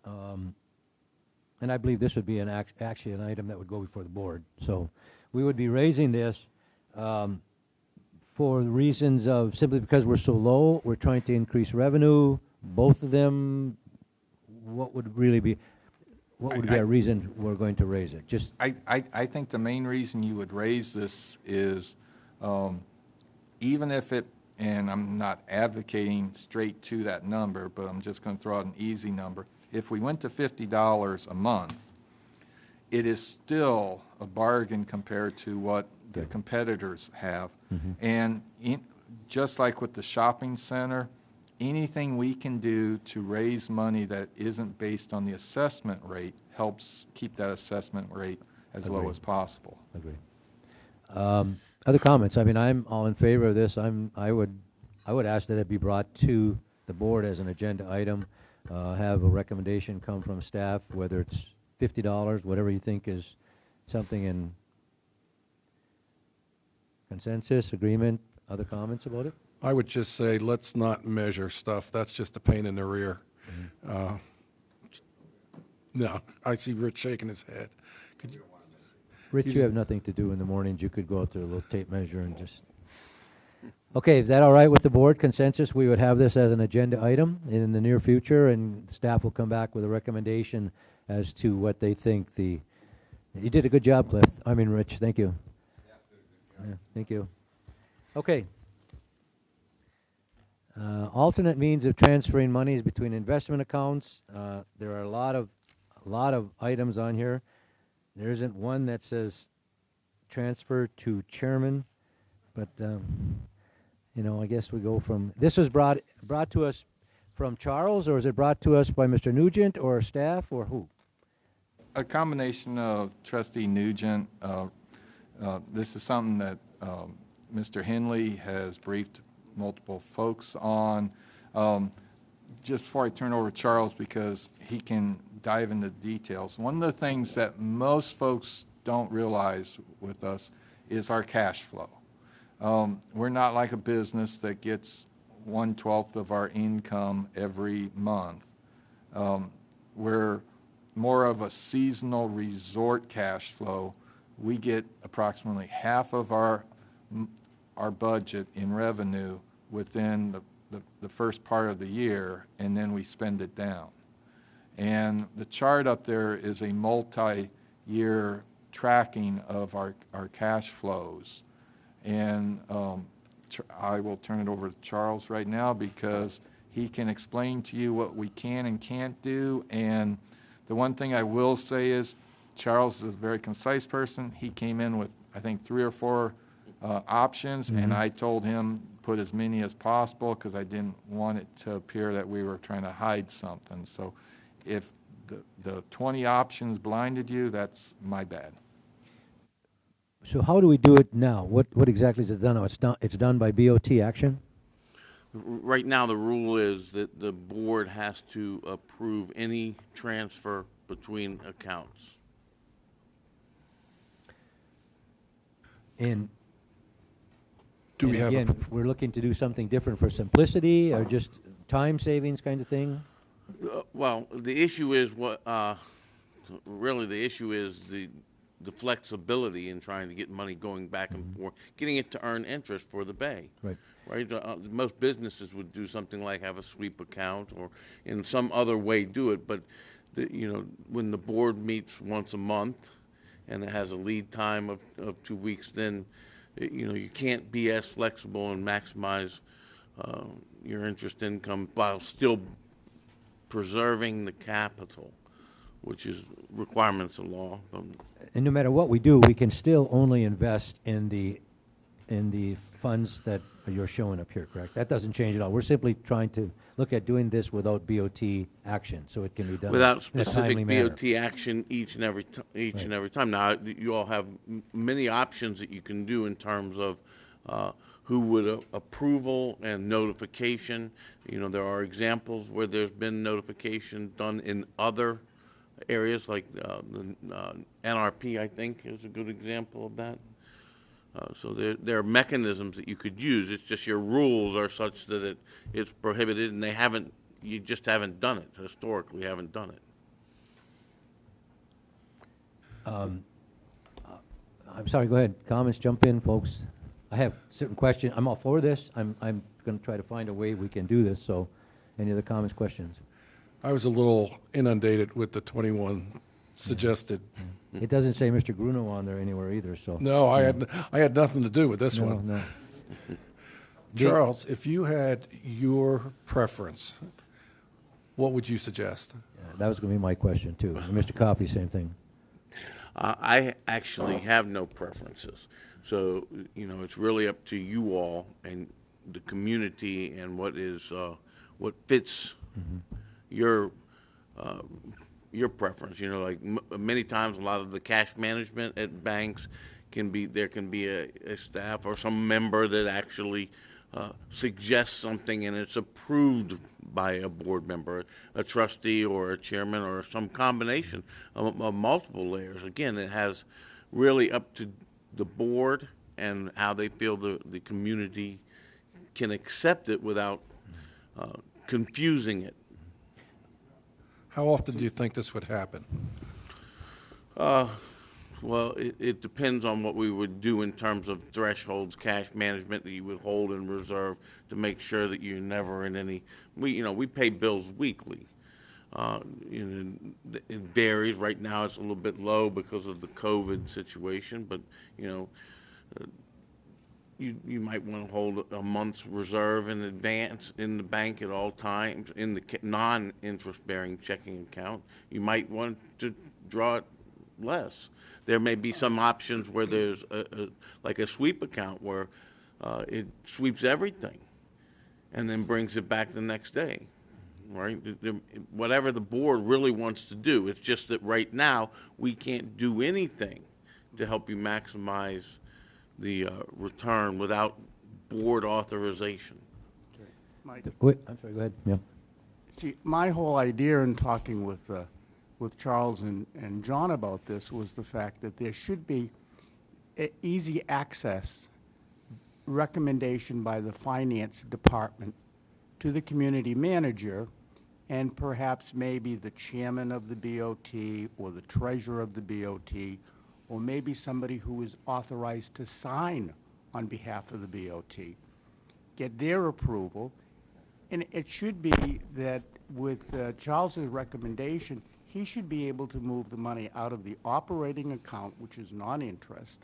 and I believe this would be actually an item that would go before the board. So we would be raising this for the reasons of simply because we're so low, we're trying to increase revenue. Both of them, what would really be, what would be a reason we're going to raise it? Just, I think the main reason you would raise this is, even if it, and I'm not advocating straight to that number, but I'm just going to throw out an easy number. If we went to $50 a month, it is still a bargain compared to what the competitors have. And just like with the shopping center, anything we can do to raise money that isn't based on the assessment rate helps keep that assessment rate as low Agreed. as possible. agree. Other comments? I mean, I'm all in favor of this. I would ask that it be brought to the board as an agenda item, have a recommendation come from staff, whether it's $50, whatever you think is something in consensus, agreement. Other comments about it? I would just say, let's not measure stuff. That's just a pain in the rear. No, I see Rich shaking his head. Could you- Rich, you have nothing to do in the mornings. You could go out to a little tape measure and just... Okay, is that all right with the board consensus? We would have this as an agenda item in the near future, and staff will come back with a recommendation as to what they think the... You did a good job, Cliff. I mean, Rich, thank you. Yeah, thank you. Okay. Alternate means of transferring monies between investment accounts. There are a lot of items on here. There isn't one that says transfer to chairman, but you know, I guess we go from. This was brought to us from Charles, or is it brought to us by Mr. Nugent or staff or who? A combination of Trustee Nugent. This is something that Mr. Henley has briefed multiple folks on. Just before I turn over to Charles, because he can dive into details, one of the things that most folks don't realize with us is our cash flow. We're not like a business that gets 1/12 of our income every month. We're more of a seasonal resort cash flow. We get approximately half of our budget in revenue within the first part of the year, and then we spend it down. And the chart up there is a multi-year tracking of our cash flows. And I will turn it over to Charles right now, because he can explain to you what we can and can't do. And the one thing I will say is, Charles is a very concise person. He came in with, I think, 3 or 4 options, and I told him put as many as possible because I didn't want it to appear that we were trying to hide something. So if the 20 options blinded you, that's my bad. So how do we do it now? What exactly is it done now? It's done by BOT action? Right now, the rule is that the board has to approve any transfer between accounts. And Do we have a again, we're looking to do something different for simplicity or just time savings kind of thing? Well, the issue is really the issue is the flexibility in trying to get money going back and forth, getting it to earn interest for the Bay. Right. Right? Most businesses would do something like have a sweep account or in some other way do it, but when the board meets once a month and it has a lead time of 2 weeks, then you can't be as flexible and maximize your interest income while still preserving the capital, which is requirements of law. And no matter what we do, we can still only invest in the funds that you're showing up here, correct? That doesn't change at all. We're simply trying to look at doing this without BOT action, so it can be done Without in a timely specific manner. BOT action each and every time. Now, you all have many options that you can do in terms of who would approval and notification. There are examples where there's been notification done in other areas, like the NRP, I think, is a good example of that. So there are mechanisms that you could use. It's just your rules are such that it's prohibited, and you just haven't done it, historically haven't done it. I'm sorry, go ahead. Comments, jump in, folks. I have certain questions. I'm all for this. I'm going to try to find a way we can do this, so any other comments, questions? I was a little inundated with the 21 suggested. It doesn't say Mr. Bruno on there anywhere either, so. No, I had nothing to do with this No, one. no. Charles, if you had your preference, what would you suggest? Yeah, that was going to be my question, too. And Mr. Coffey, same thing. I actually have no preferences. So, it's really up to you all and the community and what fits your preference. Like many times, a lot of the cash management at banks there can be a staff or some member that actually suggests something and it's approved by a board member, a trustee or a chairman or some combination of multiple layers. Again, it has really up to the board and how they feel the community can accept it without confusing it. How often do you think this would happen? Well, it depends on what we would do in terms of thresholds, cash management that you would hold in reserve to make sure that you're never in any. We pay bills weekly. It varies. Right now, it's a little bit low because of the COVID situation, but you might want to hold a month's reserve in advance in the bank at all times in the non-interest-bearing checking account. You might want to draw it less. There may be some options where there's like a sweep account where it sweeps everything and then brings it back the next day, right? Whatever the board really wants to do. It's just that right now we can't do anything to help you maximize the return without board authorization. Wait, I'm sorry, go ahead. Yeah. See, my whole idea in talking with Charles and John about this was the fact that there should be easy access recommendation by the finance department to the community manager and perhaps maybe the chairman of the BOT or the treasurer of the BOT or maybe somebody who is authorized to sign on behalf of the BOT, get their approval. And it should be that with Charles's recommendation, he should be able to move the money out of the operating account, which is non-interest,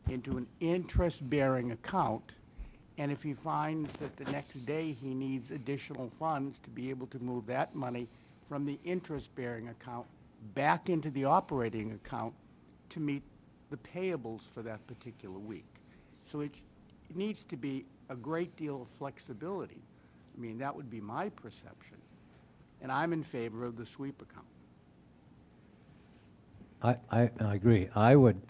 into an interest-bearing account. And if he finds that the next day he needs additional funds to be able to move that money from the interest-bearing account back into the operating account to meet the payables for that particular week. So it needs to be a great deal of flexibility. I mean, that would be my perception. And I'm in favor of the sweep account. I agree. I would,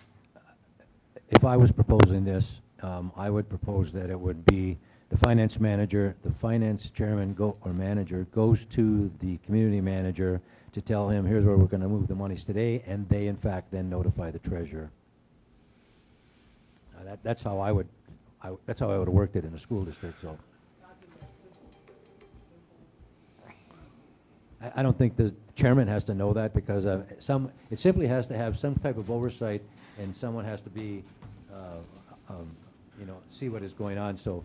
if I was proposing this, I would propose that it would be the finance manager, the finance chairman or manager goes to the community manager to tell him, here's where we're going to move the monies today, and they, in fact, then notify the treasurer. That's how I would have worked it in the school district, so. I don't think the chairman has to know that because it simply has to have some type of oversight and someone has to be, see what is going on. So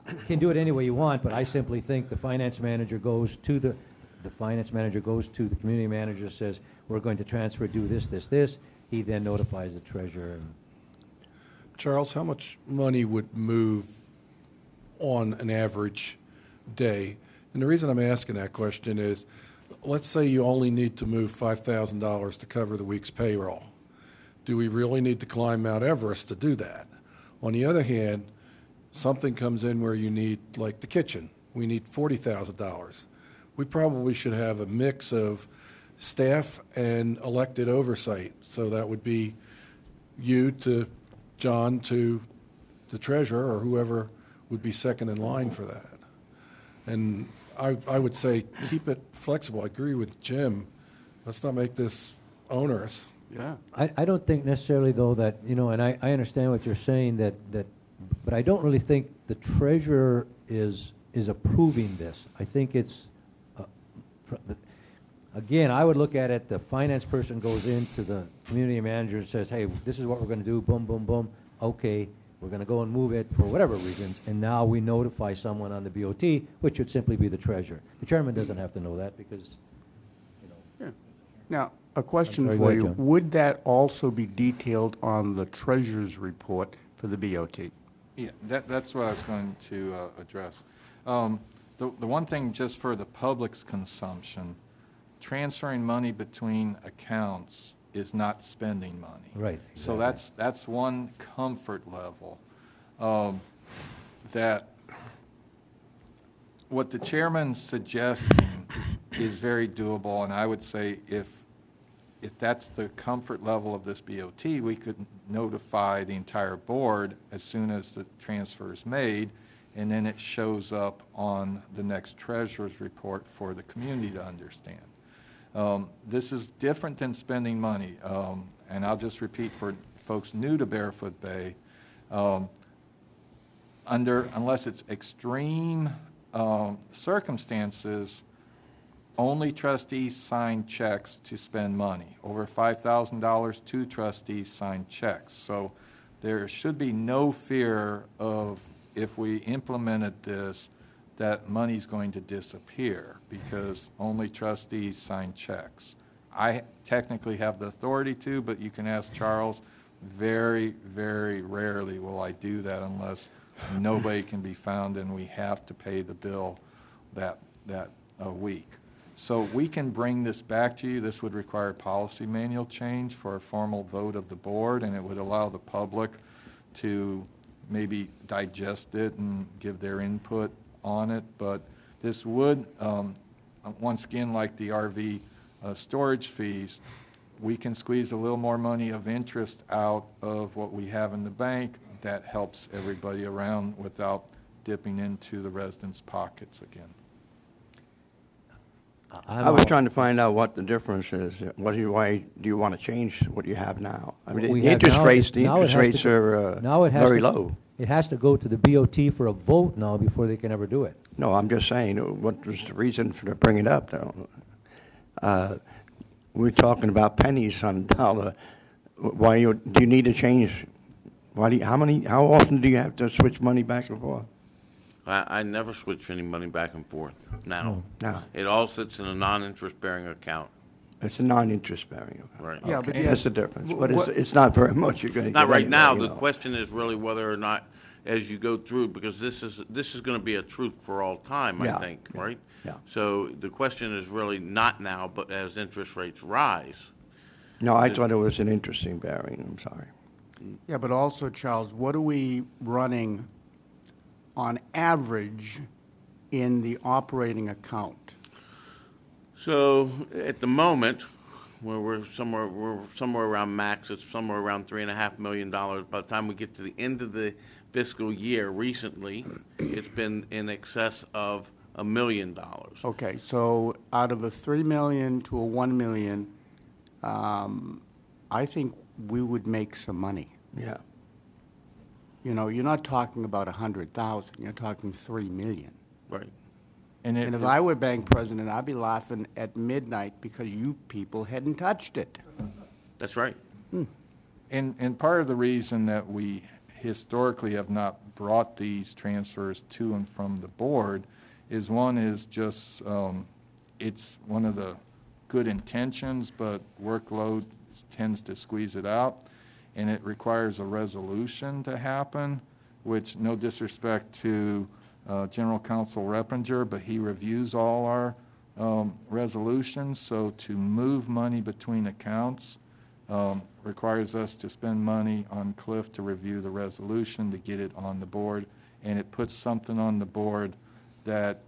you can do it any way you want, but I simply think the finance manager goes to the community manager, says, we're going to transfer, do this, this, this. He then notifies the treasurer. Charles, how much money would move on an average day? And the reason I'm asking that question is, let's say you only need to move $5,000 to cover the week's payroll. Do we really need to climb Mount Everest to do that? On the other hand, something comes in where you need, like the kitchen, we need $40,000. We probably should have a mix of staff and elected oversight. So that would be you to John to the treasurer or whoever would be second in line for that. And I would say keep it flexible. I agree with Jim. Let's not make this onerous. Yeah. I don't think necessarily, though, that, and I understand what you're saying, but I don't really think the treasurer is approving this. I think it's, again, I would look at it, the finance person goes into the community manager and says, hey, this is what we're gonna do, boom, boom, boom, okay, we're gonna go and move it for whatever reasons, and now we notify someone on the BOT, which would simply be the treasurer. The chairman doesn't have to know that because, Now, a question sorry, go for ahead, you. John. Would that also be detailed on the treasurer's report for the BOT? Yeah, that's what I was going to address. The one thing, just for the public's consumption, transferring money between accounts is not spending money. Right, So exactly. that's one comfort level, that what the chairman's suggesting is very doable, and I would say if that's the comfort level of this BOT, we could notify the entire board as soon as the transfer is made, and then it shows up on the next treasurer's report for the community to understand. This is different than spending money, and I'll just repeat for folks new to Barefoot Bay, unless it's extreme circumstances, only trustees sign checks to spend money. Over $5,000, 2 trustees sign checks. So there should be no fear of, if we implemented this, that money's going to disappear, because only trustees sign checks. I technically have the authority to, but you can ask Charles, very, very rarely will I do that unless nobody can be found and we have to pay the bill that week. So we can bring this back to you. This would require policy manual change for a formal vote of the board, and it would allow the public to maybe digest it and give their input on it. But this would, once again, like the RV storage fees, we can squeeze a little more money of interest out of what we have in the bank. That helps everybody around without dipping into the residents' pockets again. I was trying to find out what the difference is. Why do you want to change what you have now? I mean, We the have interest now- rates, the now it interest has to rates go- are now it has very to- low. It has to go to the BOT for a vote now before they can ever do it. No, I'm just saying, what was the reason for bringing it up, though? We're talking about pennies on a dollar. Do you need to change? How often do you have to switch money back and forth? I never switch any money back and forth now. No. It all sits in a non-interest bearing account. It's a non-interest bearing. Right. Yeah, but Okay, that's the difference. But what- it's not very much you're going to get Not right anyway, now. you The know. question is really whether or not, as you go through, because this is going to be a truth for all time, I Yeah, think, yeah, right? yeah. So the question is really not now, but as interest rates rise. No, I thought it was an interesting bearing, I'm sorry. Yeah, but also, Charles, what are we running on average in the operating account? So at the moment, where we're somewhere around max, it's somewhere around $3.5 million. By the time we get to the end of the fiscal year, recently, it's been in excess of $1 million. Okay, so out of a 3 million to a 1 million, I think we would make some money. Yeah. You know, you're not talking about 100,000, you're talking 3 million. Right. And if I were bank president, I'd be laughing at midnight because you people hadn't touched it. That's right. And part of the reason that we historically have not brought these transfers to and from the board is, one is just, it's one of the good intentions, but workload tends to squeeze it out, and it requires a resolution to happen, which, no disrespect to General Counsel Reppinger, but he reviews all our resolutions, so to move money between accounts requires us to spend money on Cliff to review the resolution to get it on the board, and it puts something on the board that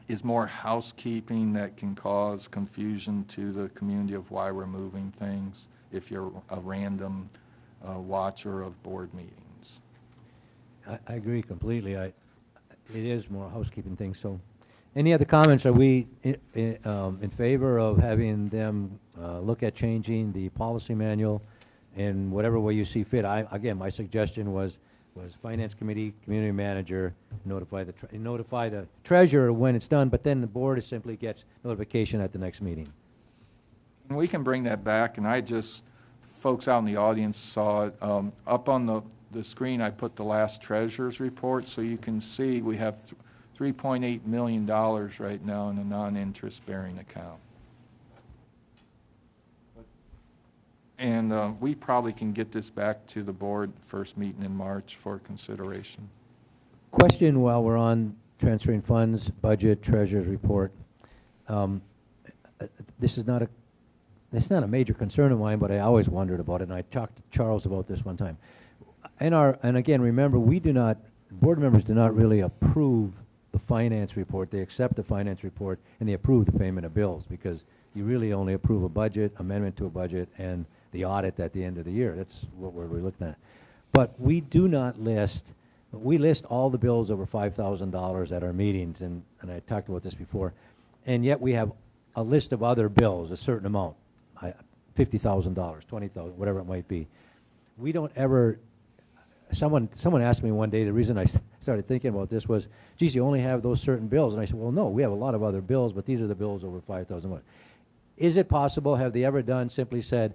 is more housekeeping that can cause confusion to the community of why we're moving things if you're a random watcher of board meetings. I agree completely. It is more housekeeping thing, so. Any other comments? Are we in favor of having them look at changing the policy manual in whatever way you see fit? Again, my suggestion was Finance Committee, Community Manager, notify the treasurer when it's done, but then the board simply gets notification at the next meeting. And we can bring that back, and folks out in the audience saw it. Up on the screen, I put the last treasurer's report, so you can see we have $3.8 million right now in a non-interest bearing account. And we probably can get this back to the board first meeting in March for consideration. Question while we're on transferring funds, budget, treasurer's report. This is not a major concern of mine, but I always wondered about it, and I talked to Charles about this one time. And again, remember, board members do not really approve the finance report. They accept the finance report, and they approve the payment of bills, because you really only approve a budget, amendment to a budget, and the audit at the end of the year. That's what we're looking at. But we do not list, we list all the bills over $5,000 at our meetings, and I talked about this before, and yet we have a list of other bills, a certain amount, $50,000, $20,000, whatever it might be. We don't ever, someone asked me one day, the reason I started thinking about this was, geez, you only have those certain bills. And I said, well, no, we have a lot of other bills, but these are the bills over $5,000. Is it possible, have they ever simply said,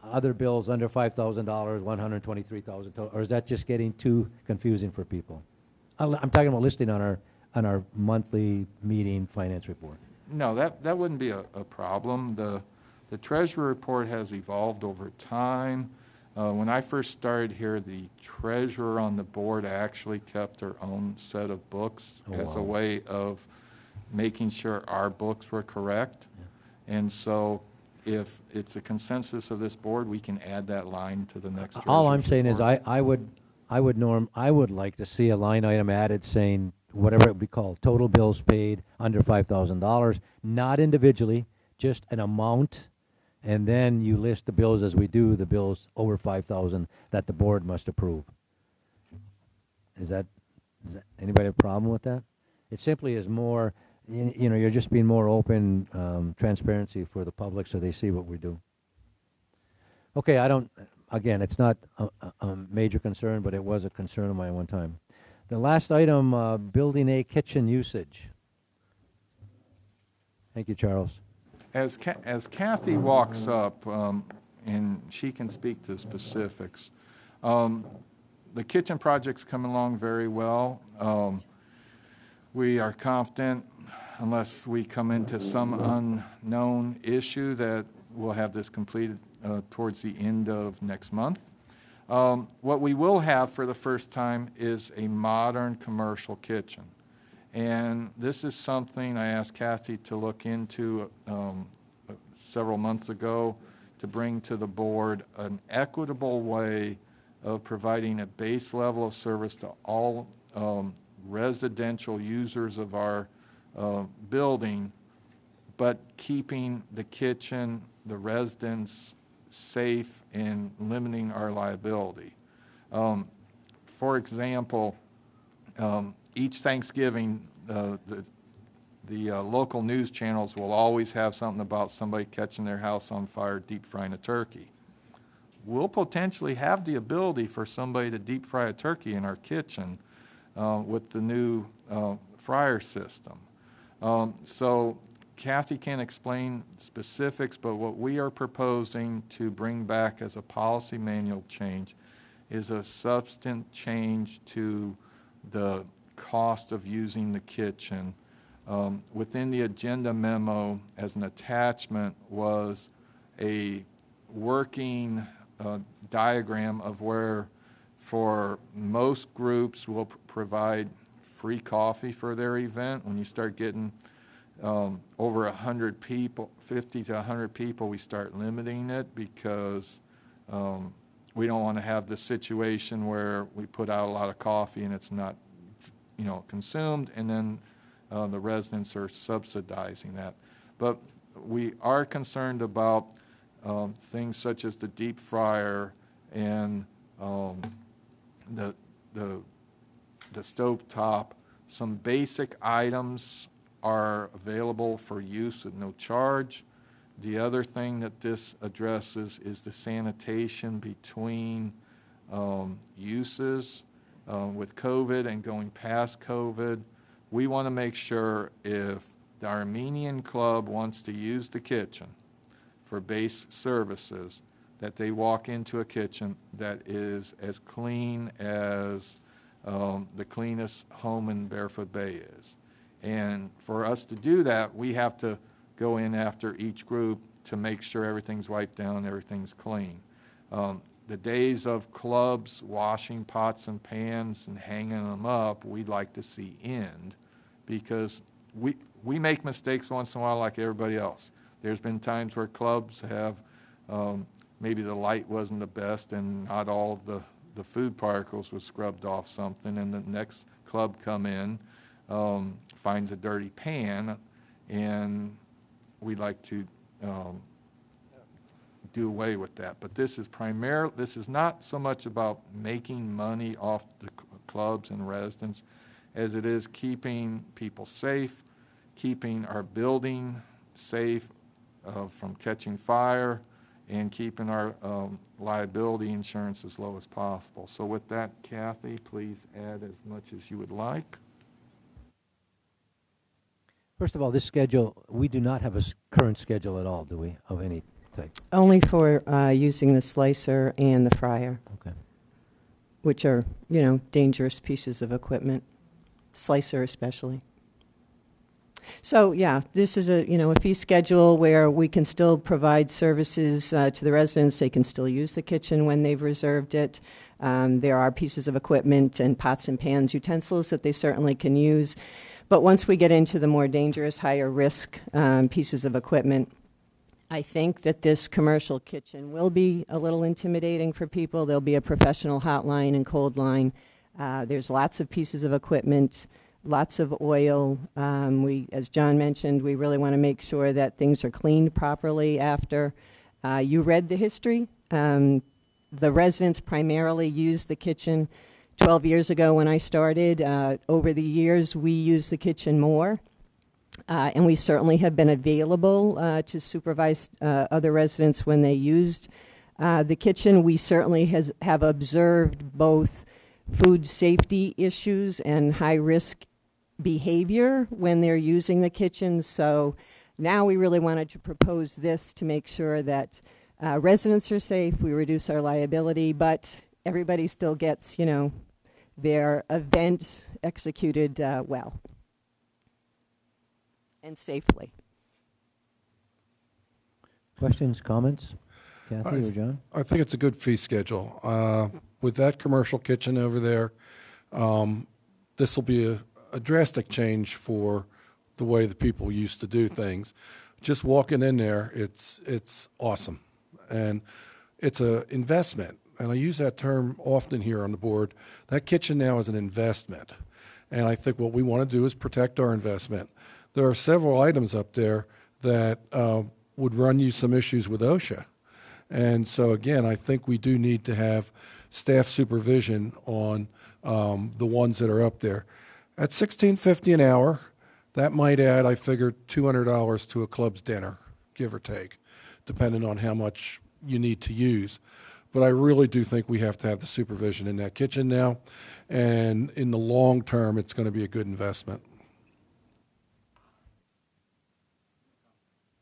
other bills under $5,000, $123,000, or is that just getting too confusing for people? I'm talking about listing on our monthly meeting finance report. No, that wouldn't be a problem. The treasurer report has evolved over time. When I first started here, the treasurer on the board actually kept her own set of books as a way of making sure our books were correct. Yeah. And so if it's a consensus of this board, we can add that line to the next treasurer's All I'm saying report. is I would like to see a line item added saying whatever it would be called, total bills paid under $5,000, not individually, just an amount, and then you list the bills as we do, the bills over $5,000 that the board must approve. Is that anybody have a problem with that? It simply is more, you're just being more open, transparency for the public so they see what we do. Okay, again, it's not a major concern, but it was a concern of mine one time. The last item, Building A kitchen usage. Thank you, Charles. As Kathy walks up, and she can speak to specifics, the kitchen project's coming along very well. We are confident, unless we come into some unknown issue, that we'll have this completed towards the end of next month. What we will have for the first time is a modern commercial kitchen. And this is something I asked Kathy to look into several months ago to bring to the board an equitable way of providing a base level of service to all residential users of our building, but keeping the kitchen, the residents safe and limiting our liability. For example, each Thanksgiving, the local news channels will always have something about somebody catching their house on fire, deep frying a turkey. We'll potentially have the ability for somebody to deep fry a turkey in our kitchen with the new fryer system. So Kathy can explain specifics, but what we are proposing to bring back as a policy manual change is a substantive change to the cost of using the kitchen. Within the agenda memo as an attachment was a working diagram of where for most groups we'll provide free coffee for their event. When you start getting over 100 people, 50 to 100 people, we start limiting it because we don't want to have the situation where we put out a lot of coffee and it's not, consumed, and then the residents are subsidizing that. But we are concerned about things such as the deep fryer and the stove top, some basic items are available for use at no charge. The other thing that this addresses is the sanitation between uses with COVID and going past COVID. We want to make sure if the Armenian Club wants to use the kitchen for base services, that they walk into a kitchen that is as clean as the cleanest home in Barefoot Bay is. And for us to do that, we have to go in after each group to make sure everything's wiped down, everything's clean. The days of clubs washing pots and pans and hanging them up, we'd like to see end, because we make mistakes once in a while like everybody else. There's been times where clubs have, maybe the light wasn't the best and not all of the food particles was scrubbed off something, and the next club come in, finds a dirty pan, and we like to do away with that. But this is not so much about making money off the clubs and residents as it is keeping people safe, keeping our building safe from catching fire, and keeping our liability insurance as low as possible. So with that, Kathy, please add as much as you would like. First of all, this schedule, we do not have a current schedule at all, do we, of any type? Only for using the slicer and the fryer, Okay. which are, dangerous pieces of equipment, slicer especially. So, yeah, this is a fee schedule where we can still provide services to the residents. They can still use the kitchen when they've reserved it. There are pieces of equipment and pots and pans, utensils that they certainly can use. But once we get into the more dangerous, higher risk pieces of equipment, I think that this commercial kitchen will be a little intimidating for people. There'll be a professional hotline and cold line. There's lots of pieces of equipment, lots of oil. As John mentioned, we really want to make sure that things are cleaned properly after. You read the history. The residents primarily use the kitchen 12 years ago when I started. Over the years, we use the kitchen more. And we certainly have been available to supervise other residents when they used the kitchen. We certainly have observed both food safety issues and high-risk behavior when they're using the kitchen. So now we really wanted to propose this to make sure that residents are safe, we reduce our liability, but everybody still gets, their event executed well and safely. Questions, comments? Kathy or John? I think it's a good fee schedule. With that commercial kitchen over there, this will be a drastic change for the way the people used to do things. Just walking in there, it's awesome. And it's an investment. And I use that term often here on the board. That kitchen now is an investment. And I think what we want to do is protect our investment. There are several items up there that would run you some issues with OSHA. And so, again, I think we do need to have staff supervision on the ones that are up there. At $16.50 an hour, that might add, I figured, $200 to a club's dinner, give or take, depending on how much you need to use. But I really do think we have to have the supervision in that kitchen now, and in the long term, it's going to be a good investment.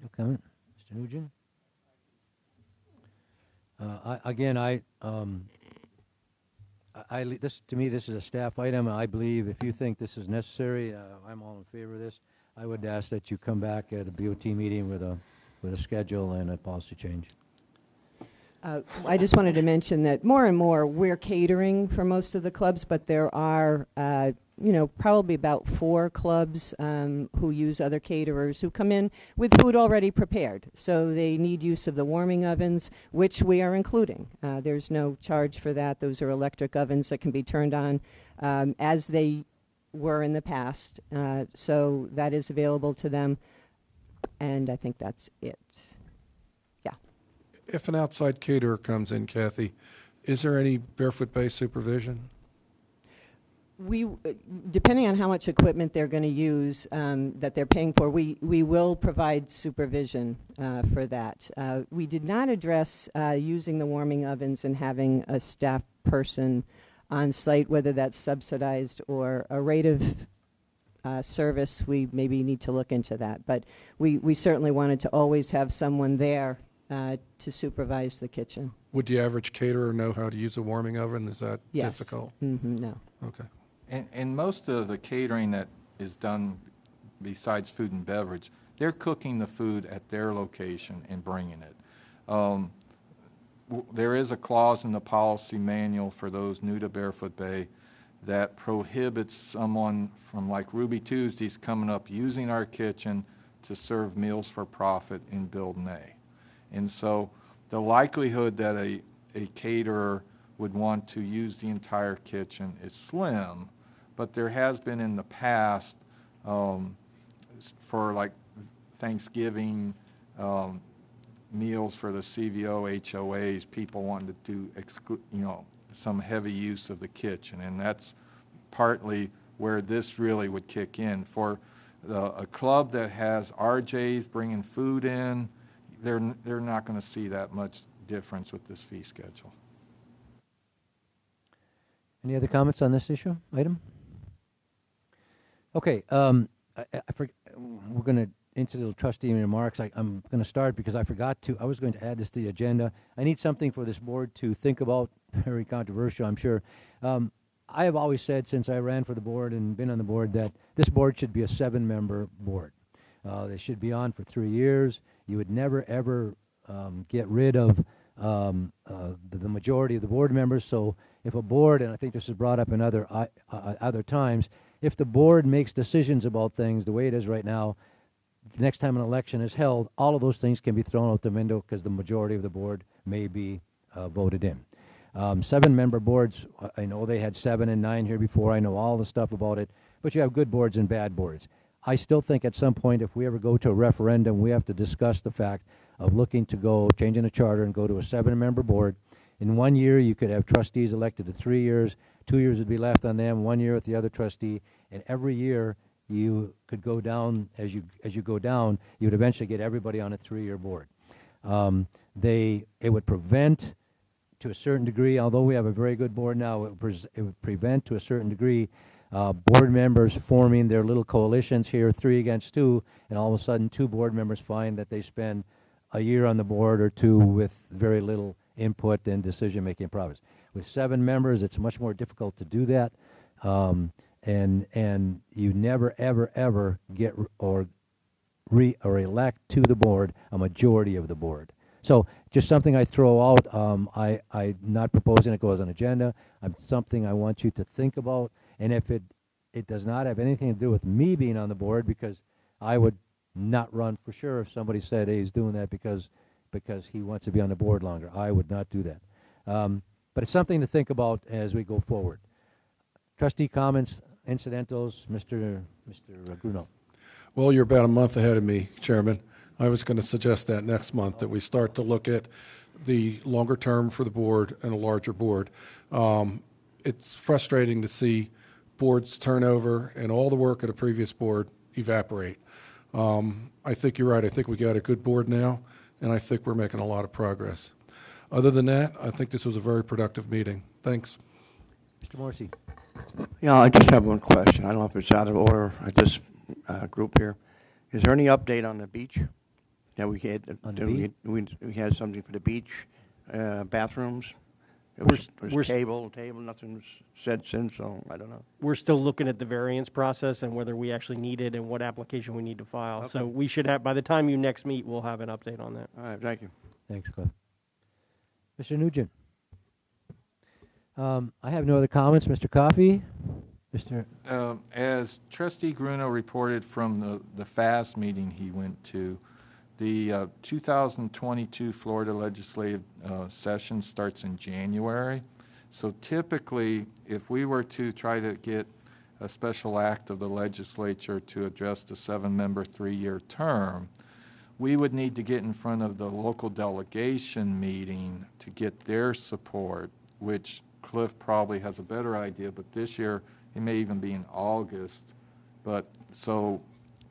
No comment? Mr. Nugent? This, to me, this is a staff item. I believe if you think this is necessary, I'm all in favor of this. I would ask that you come back at a BOT meeting with a schedule and a policy change. I just wanted to mention that more and more we're catering for most of the clubs, but there are, probably about 4 clubs who use other caterers who come in with food already prepared. So they need use of the warming ovens, which we are including. There's no charge for that. Those are electric ovens that can be turned on as they were in the past. So that is available to them. And I think that's it. If an outside caterer comes in, Kathy, is there any Barefoot Bay supervision? We, depending on how much equipment they're going to use, that they're paying for, we will provide supervision for that. We did not address using the warming ovens and having a staff person on site, whether that's subsidized or a rate of service. We maybe need to look into that. But we certainly wanted to always have someone there to supervise the kitchen. Would the average caterer know how to use a warming oven? Is that Yes. difficult? No. Okay. And most of the catering that is done besides food and beverage, they're cooking the food at their location and bringing it. There is a clause in the policy manual for those new to Barefoot Bay that prohibits someone from like Ruby Tuesdays coming up using our kitchen to serve meals for profit in Building A. And so the likelihood that a caterer would want to use the entire kitchen is slim, but there has been in the past for like Thanksgiving meals for the CVO, HOAs, people wanting to do some heavy use of the kitchen, and that's partly where this really would kick in. For a club that has RJs bringing food in, they're not going to see that much difference with this fee schedule. Any other comments on this item? Okay, we're going to into the trustee remarks. I'm going to start because I was going to add this to the agenda. I need something for this board to think about, very controversial, I'm sure. I have always said since I ran for the board and been on the board that this board should be a 7-member board. They should be on for 3 years. You would never, ever get rid of the majority of the board members. So if a board, and I think this is brought up in other times, if the board makes decisions about things the way it is right now, the next time an election is held, all of those things can be thrown out the window because the majority of the board may be voted in. 7-member boards, I know they had 7 and 9 here before. I know all the stuff about it, but you have good boards and bad boards. I still think at some point, if we ever go to a referendum, we have to discuss the fact of looking to go, changing the charter and go to a 7-member board. In 1 year, you could have trustees elected to 3 years. 2 years would be left on them, 1 year with the other trustee, and every year you could go down, as you go down, you would eventually get everybody on a 3-year board. It would prevent, to a certain degree, although we have a very good board now, it would prevent to a certain degree board members forming their little coalitions here, 3 against 2, and all of a sudden 2 board members find that they spend a year on the board or 2 with very little input and decision-making process. With 7 members, it's much more difficult to do that, and you never, ever, ever get or elect to the board a majority of the board. So just something I throw out. I'm not proposing it goes on agenda. Something I want you to think about. And if it does not have anything to do with me being on the board, because I would not run for sure if somebody said, hey, he's doing that because he wants to be on the board longer. I would not do that. But it's something to think about as we go forward. Trustee comments, incidentals, Mr. Gruno. Well, you're about a month ahead of me, Chairman. I was going to suggest that next month, that we start to look at the longer term for the board and a larger board. It's frustrating to see boards turn over and all the work of the previous board evaporate. I think you're right. I think we got a good board now, and I think we're making a lot of progress. Other than that, I think this was a very productive meeting. Thanks. Mr. Morrissey. Yeah, I just have one question. I don't know if it's out of order at this group here. Is there any update on the beach? Yeah, we had On the beach? we had something for the beach bathrooms. It We're was table, nothing was said since, so I don't know. We're still looking at the variance process and whether we actually need it and what application we need to file. So we should have, by the time you next meet, we'll have an update on that. All right, thank you. Thanks, Cliff. Mr. Nugent. I have no other comments. Mr. Coffey? As Trustee Gruno reported from the FAST meeting he went to, the 2022 Florida legislative session starts in January. So typically, if we were to try to get a special act of the legislature to address the 7-member 3-year term, we would need to get in front of the local delegation meeting to get their support, which Cliff probably has a better idea, but this year It may even be in August. But, so,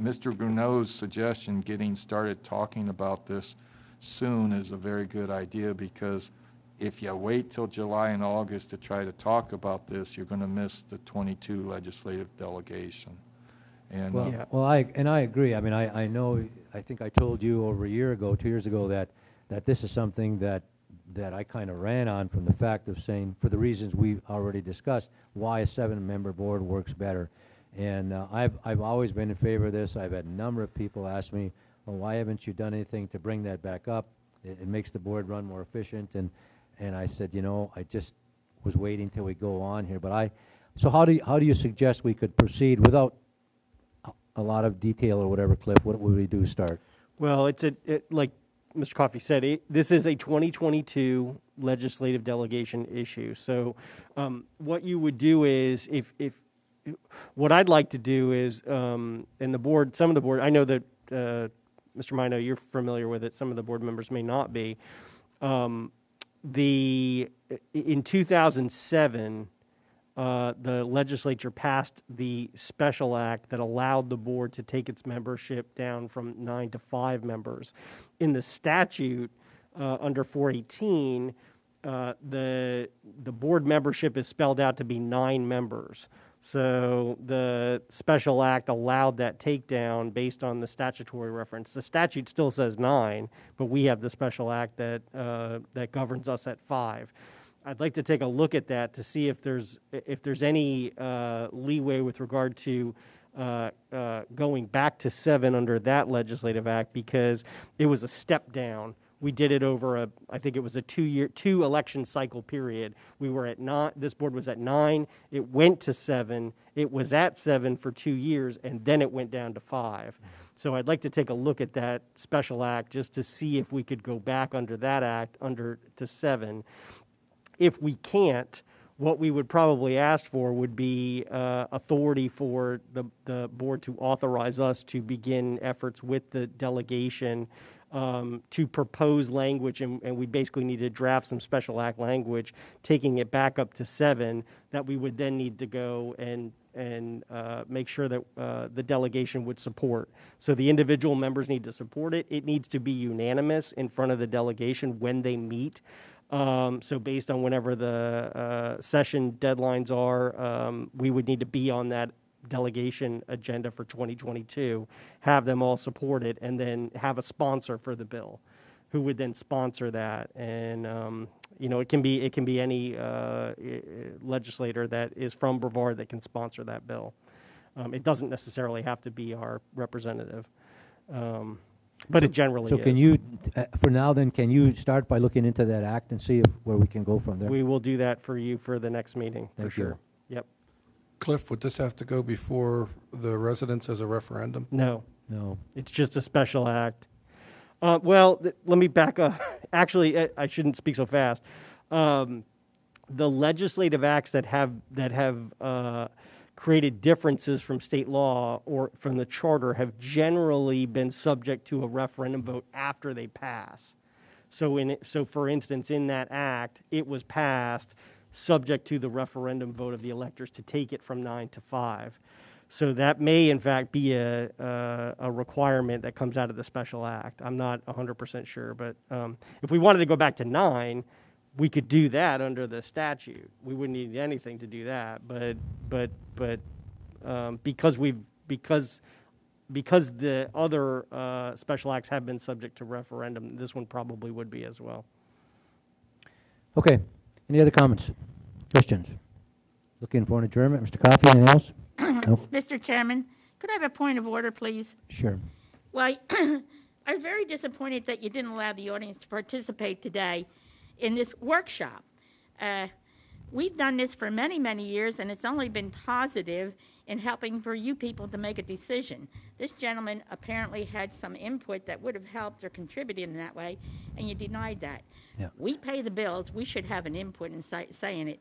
Mr. Bruneau's suggestion, getting started talking about this soon is a very good idea, because if you wait till July and August to try to talk about this, you're going to miss the 22 legislative delegation. And, Well, Yeah. well, I agree. I mean, I know, I think I told you over a year ago, 2 years ago, that this is something that I kind of ran on, from the fact of saying, for the reasons we've already discussed, why a 7-member board works better. And I've always been in favor of this. I've had a number of people ask me, well, why haven't you done anything to bring that back up? It makes the board run more efficient. And I said, I just was waiting till we go on here. But so how do you suggest we could proceed without a lot of detail or whatever, Cliff? What would we do start? Well, like Mr. Coffey said, this is a 2022 legislative delegation issue. So what you would do is, what I'd like to do is, and the board, some of the board, I know that, Mr. Mino, you're familiar with it, some of the board members may not be. In 2007, the legislature passed the special act that allowed the board to take its membership down from 9 to 5 members. In the statute, under 418, the board membership is spelled out to be 9 members. So the special act allowed that takedown based on the statutory reference. The statute still says 9, but we have the special act that governs us at 5. I'd like to take a look at that to see if there's any leeway with regard to going back to 7 under that legislative act, because it was a step down. We did it over I think it was a 2 election cycle period. We were at 9, this board was at 9, it went to 7, it was at 7 for 2 years, and then it went down to 5. So I'd like to take a look at that special act just to see if we could go back under that act to 7. If we can't, what we would probably ask for would be authority for the board to authorize us to begin efforts with the delegation to propose language, and we basically need to draft some special act language, taking it back up to 7, that we would then need to go and make sure that the delegation would support. So the individual members need to support it. It needs to be unanimous in front of the delegation when they meet. So based on whenever the session deadlines are, we would need to be on that delegation agenda for 2022, have them all support it, and then have a sponsor for the bill, who would then sponsor that. And it can be any legislator that is from Brevard that can sponsor that bill. It doesn't necessarily have to be our representative, but it generally So is. can you, for now then, can you start by looking into that act and see where we can go from there? We will do that for you for the next meeting, for Thank you. sure. Yep. Cliff, would this have to go before the residents as a referendum? No, No. it's just a special act. Let me back up. Actually, I shouldn't speak so fast. The legislative acts that have created differences from state law or from the charter have generally been subject to a referendum vote after they pass. So for instance, in that act, it was passed subject to the referendum vote of the electors to take it from 9 to 5. So that may, in fact, be a requirement that comes out of the special act. I'm not 100% sure, but if we wanted to go back to 9, we could do that under the statute. We wouldn't need anything to do that, but because the other special acts have been subject to referendum, this one probably would be as well. Okay. Any other comments? Questions? Looking for an adjournment. Mr. Coffey, anything else? Nope. Mr. Chairman, could I have a point of order, please? Sure. Well, I was very disappointed that you didn't allow the audience to participate today in this workshop. We've done this for many, many years, and it's only been positive in helping for you people to make a decision. This gentleman apparently had some input that would have helped or contributed in that way, and you denied that. Yeah. We pay the bills. We should have an input in saying it.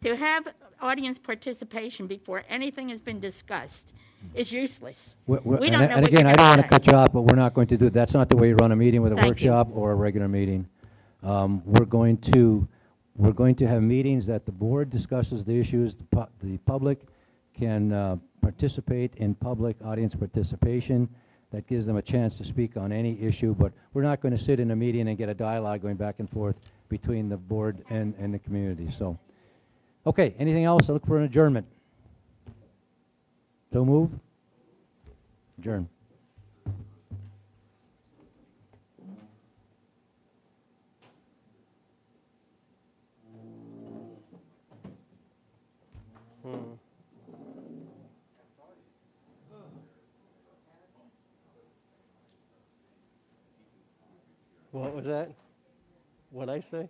To have audience participation before anything has been discussed is useless. We don't know And what again, you're I don't want to gonna cut you off, but we're not going to do, that's not the way you run a meeting with a Thank you. workshop or a regular meeting. We're going to have meetings that the board discusses the issues, the public can participate in public audience participation. That gives them a chance to speak on any issue, but we're not going to sit in a meeting and get a dialogue going back and forth between the board and the community. So, okay, anything else? I look for an adjournment. So move. Adjourn. What was that? What'd I say?